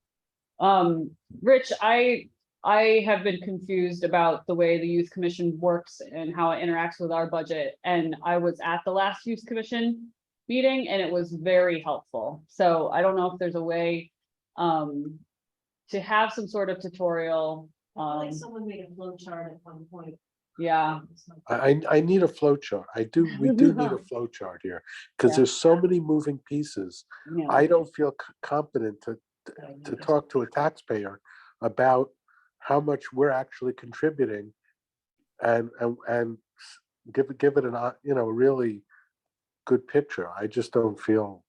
Rich, I have been confused about the way the youth commission works and how it interacts with our budget. And I was at the last youth commission meeting and it was very helpful. So I don't know if there's a way to have some sort of tutorial.
Like someone made a flow chart at one point.
Yeah,
I need a flow chart. We do need a flow chart here, because
Yeah.
there's so many moving pieces.
yeah.
I don't feel competent to talk to a taxpayer about how much we're actually contributing and give it an, really good picture. I just don't feel.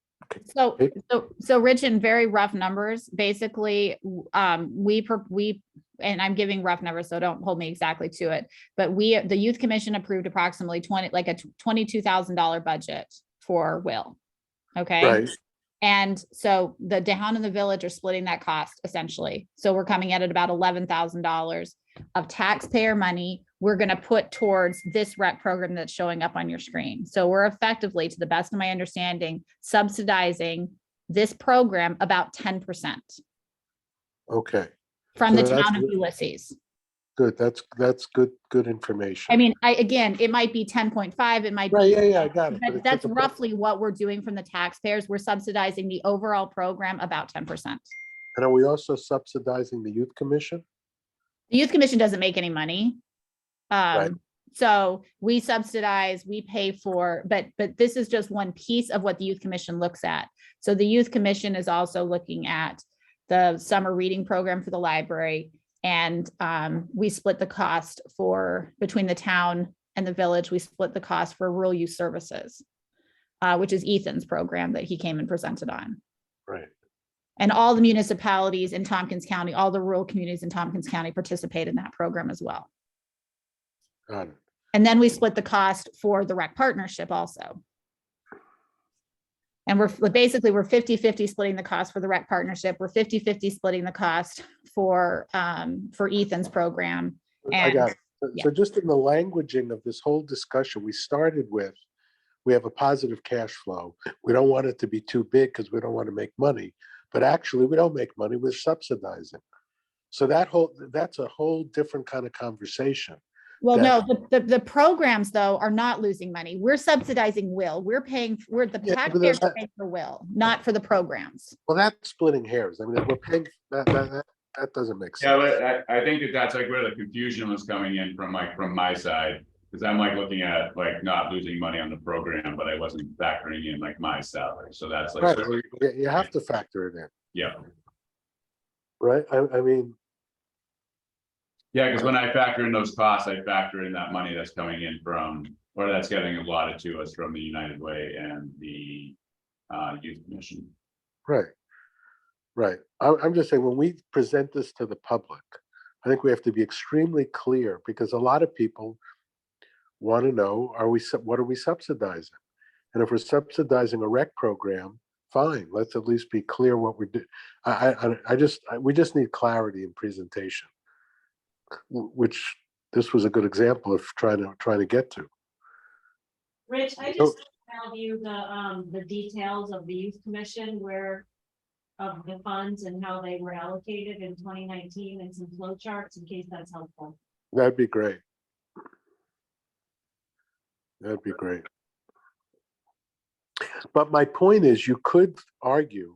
So Rich, in very rough numbers, basically, and I'm giving rough numbers, so don't hold me exactly to it. But the youth commission approved approximately $22,000 budget for Will. Okay.
Right.
And so the town and the village are splitting that cost essentially. So we're coming at about $11,000 of taxpayer money we're going to put towards this rec program that's showing up on your screen. So we're effectively, to the best of my understanding, subsidizing this program about 10%
Okay,
from the
So that's
town of
good.
Ulysses.
good. That's good information.
I mean, again, it might be 10.5, it might
Right,
be,
yeah, I got it. but
but
it's
that's
just a-
roughly what we're doing from the taxpayers. We're subsidizing the overall program about 10%.
And are we also subsidizing the youth commission?
The youth commission doesn't make any money.
Right.
So we subsidize, we pay for, but this is just one piece of what the youth commission looks at. So the youth commission is also looking at the summer reading program for the library. And we split the cost between the town and the village, we split the cost for rural youth services, which is Ethan's program that he came and presented on.
Right.
And all the municipalities in Tompkins County, all the rural communities in Tompkins County participate in that program as well.
Got it.
And then we split the cost for the rec partnership also. And we're 50-50 splitting the cost for the rec partnership. We're 50-50 splitting the cost for Ethan's program.
I got
And
it. So just in the languaging of this whole discussion, we started with, we have a positive cash flow. We don't want it to be too big because we don't want to make money, but actually we don't make money, we're subsidizing. So that's a whole different kind of conversation.
well, no, the programs though are not losing money. We're subsidizing Will. We're the
Yeah, but
taxpayers are
that-
paying for Will, not for the programs.
Well, that's splitting hairs. I mean, if we're paying, that doesn't make
Yeah,
sense.
but I think that's like where the confusion was coming in from my side. Because I'm like looking at like not losing money on the program, but I wasn't factoring in like my salary, so that's like.
Right, well, you have to factor it in,
Yeah,
right? I mean,
yeah, because when I factor in those costs, I factor in that money that's coming in from, or that's getting allotted to us from the United Way and the Youth Commission.
right. Right. I'm just saying, when we present this to the public, I think we have to be extremely clear, because a lot of people want to know, what are we subsidizing? And if we're subsidizing a rec program, fine, let's at least be clear what we're doing. We just need clarity in presentation, which this was a good example of trying to get to.
Rich, I just emailed you the details of the youth commission of the funds and how they were allocated in 2019 and some flow charts in case that's helpful.
That'd be great. That'd be great. But my point is, you could argue,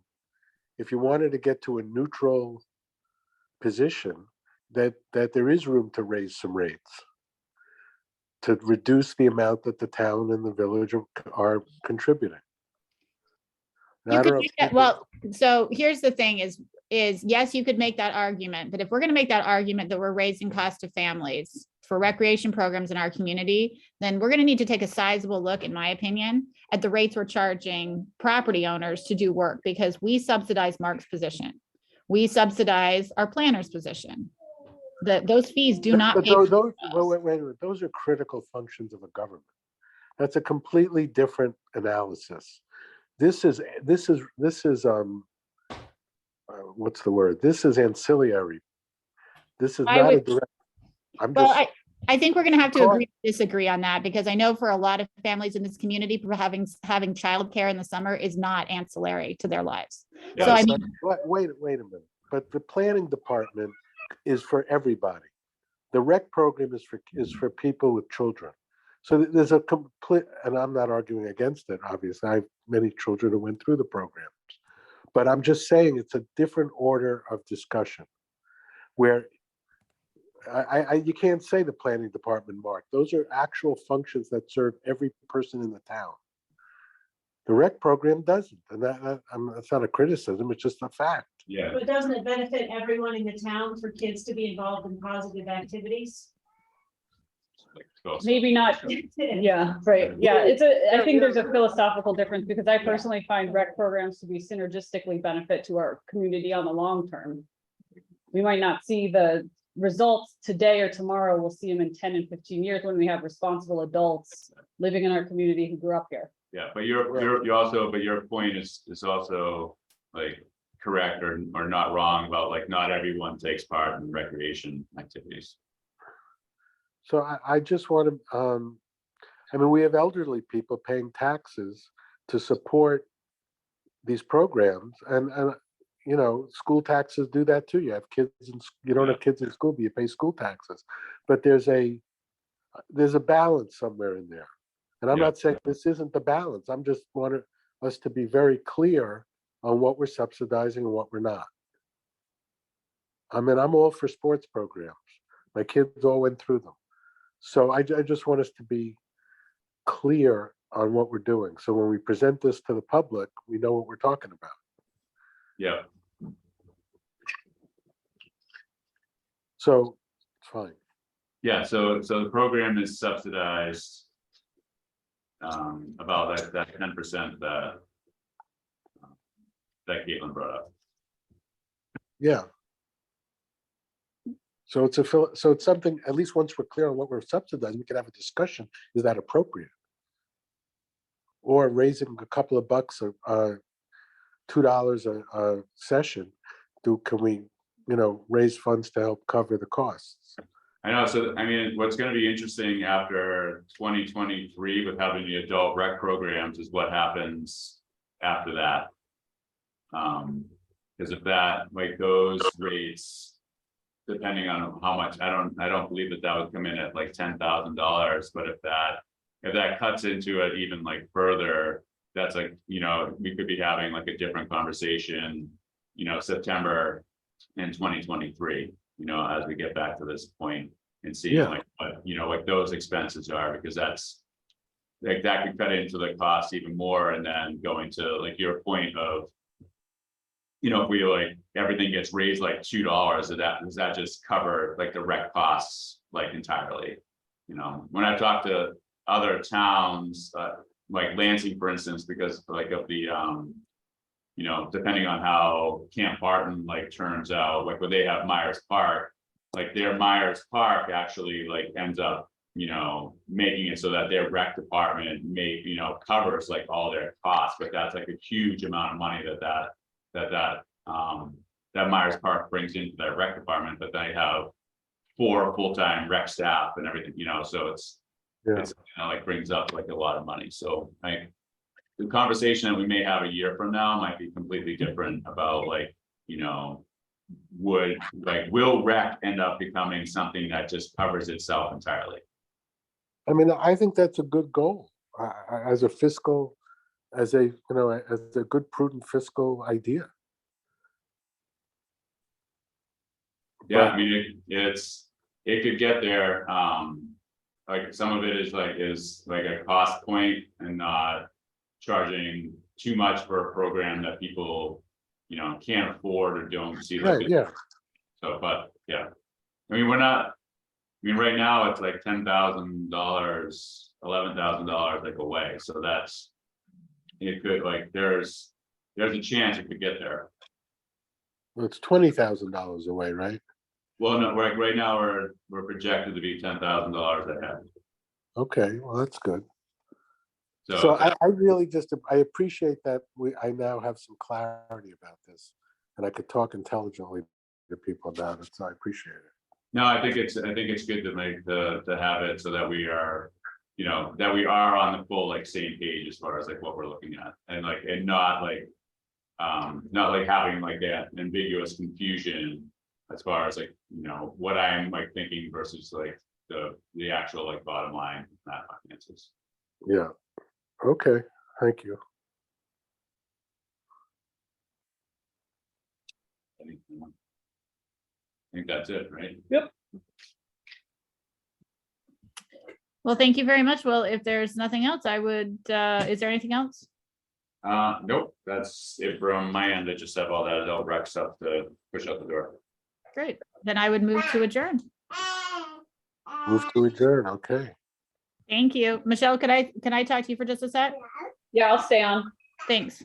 if you wanted to get to a neutral position, that there is room to raise some rates, to reduce the amount that the town and the village are contributing. And
You
I
could
don't know
make
if
that- well, so here's the thing is yes, you could make that argument, but if we're gonna make that argument that we're raising cost to families for recreation programs in our community, then we're gonna need to take a sizable look, in my opinion, at the rates we're charging property owners to do work, because we subsidize Mark's position. We subsidize our planner's position. Those fees do not
But
pay.
those,
for
wait
us.
a minute, those are critical functions of a government. That's a completely different analysis. This is what's the word? This is ancillary. This is
I
not a
would-
direct. I'm
Well,
just,
I think we're gonna have to
Go
agree, to disagree on that, because I know for a lot of families in this community, having childcare in the summer is not ancillary to their lives. So I mean,
wait a minute, but the planning department is for everybody. The rec program is for people with children. So there's a complete, and I'm not arguing against it, obviously. I have many children who went through the programs. But I'm just saying it's a different order of discussion, where you can't say the planning department, Mark. Those are actual functions that serve every person in the town. The rec program doesn't, and that's not a criticism, it's just a fact.
Yeah,
But doesn't it benefit everyone in the town for kids to be involved in positive activities?
Maybe not. Yeah, right. Yeah, I think there's a philosophical difference, because I personally find rec programs to be synergistically benefit to our community on the long term. We might not see the results today or tomorrow. We'll see them in 10 and 15 years when we have responsible adults living in our community who grew up here.
yeah, but you also, but your point is also like correct or not wrong about like not everyone takes part in recreation activities.
So I just want to, I mean, we have elderly people paying taxes to support these programs, and you know, school taxes do that too. You have kids you don't have kids in school, but you pay school taxes. But there's a balance somewhere in there. And I'm
Yeah.
not saying this isn't the balance. I'm just wanting us to be very clear on what we're subsidizing and what we're not. I mean, I'm all for sports programs. My kids all went through them. So I just want us to be clear on what we're doing. So when we present this to the public, we know what we're talking about.
Yeah,
So it's fine.
yeah, so the program is subsidized. About that 10% that Caitlin brought up.
Yeah. So it's something, at least once we're clear on what we're subsidizing, we can have a discussion. Is that appropriate? Or raising a couple of bucks, $2 a session, can we, raise funds to help cover the costs?
I know, so I mean, what's gonna be interesting after 2023 with having the adult rec programs is what happens after that. Because if that, like those rates, depending on how much, I don't believe that would come in at like $10,000, but if that cuts into it even like further, that's like, we could be having like a different conversation, September in 2023, as we get back to this point. and seeing
Yeah.
like, what, like those expenses are, because that's. Like that could cut into the cost even more, and then going to like your point of. If we like, everything gets raised like $2, does that just cover like the rec costs like entirely? When I talk to other towns, like Lansing, for instance, because like of the, depending on how Camp Barton like turns out, like when they have Myers Park, like their Myers Park actually like ends up, making it so that their rec department covers like all their costs, but that's like a huge amount of money that Myers Park brings into their rec department, but they have 4 full-time rec staff and everything, so it's
Yeah.
like brings up like a lot of money. So the conversation that we may have a year from now might be completely different about like, will rec end up becoming something that just covers itself entirely?
I mean, I think that's a good goal, as a fiscal, as a good prudent fiscal idea.
Yeah, I mean, it could get there. Like some of it is like a cost point and not charging too much for a program that people, can't afford or don't see. Like
Right, yeah,
So, but yeah, I mean, right now it's like $10,000, $11,000 like away. So it could like, there's a chance it could get there.
well, it's $20,000 away, right?
Well, no, right now we're projected to be $10,000 ahead.
Okay, well, that's good. So
So,
I really I appreciate that I now have some clarity about this, and I could talk intelligently to people about it, so I appreciate it.
no, I think it's good to to have it so that we are, that we are on the full like same page as far as like what we're looking at, and not like having like that ambiguous confusion as far as like, what I'm like thinking versus like the actual like bottom line, not finances.
Yeah, okay, thank you.
I think that's it, right?
Well, thank you very much. Well, if there's nothing else, I would, is there anything else?
Nope, that's it from my end. I just have all that adult rec stuff to push out the door.
Great. Then I would move to adjourn.
Move to adjourn, okay.
Thank you. Michelle, can I talk to you for just a sec?
Yeah, I'll stay on.
Thanks.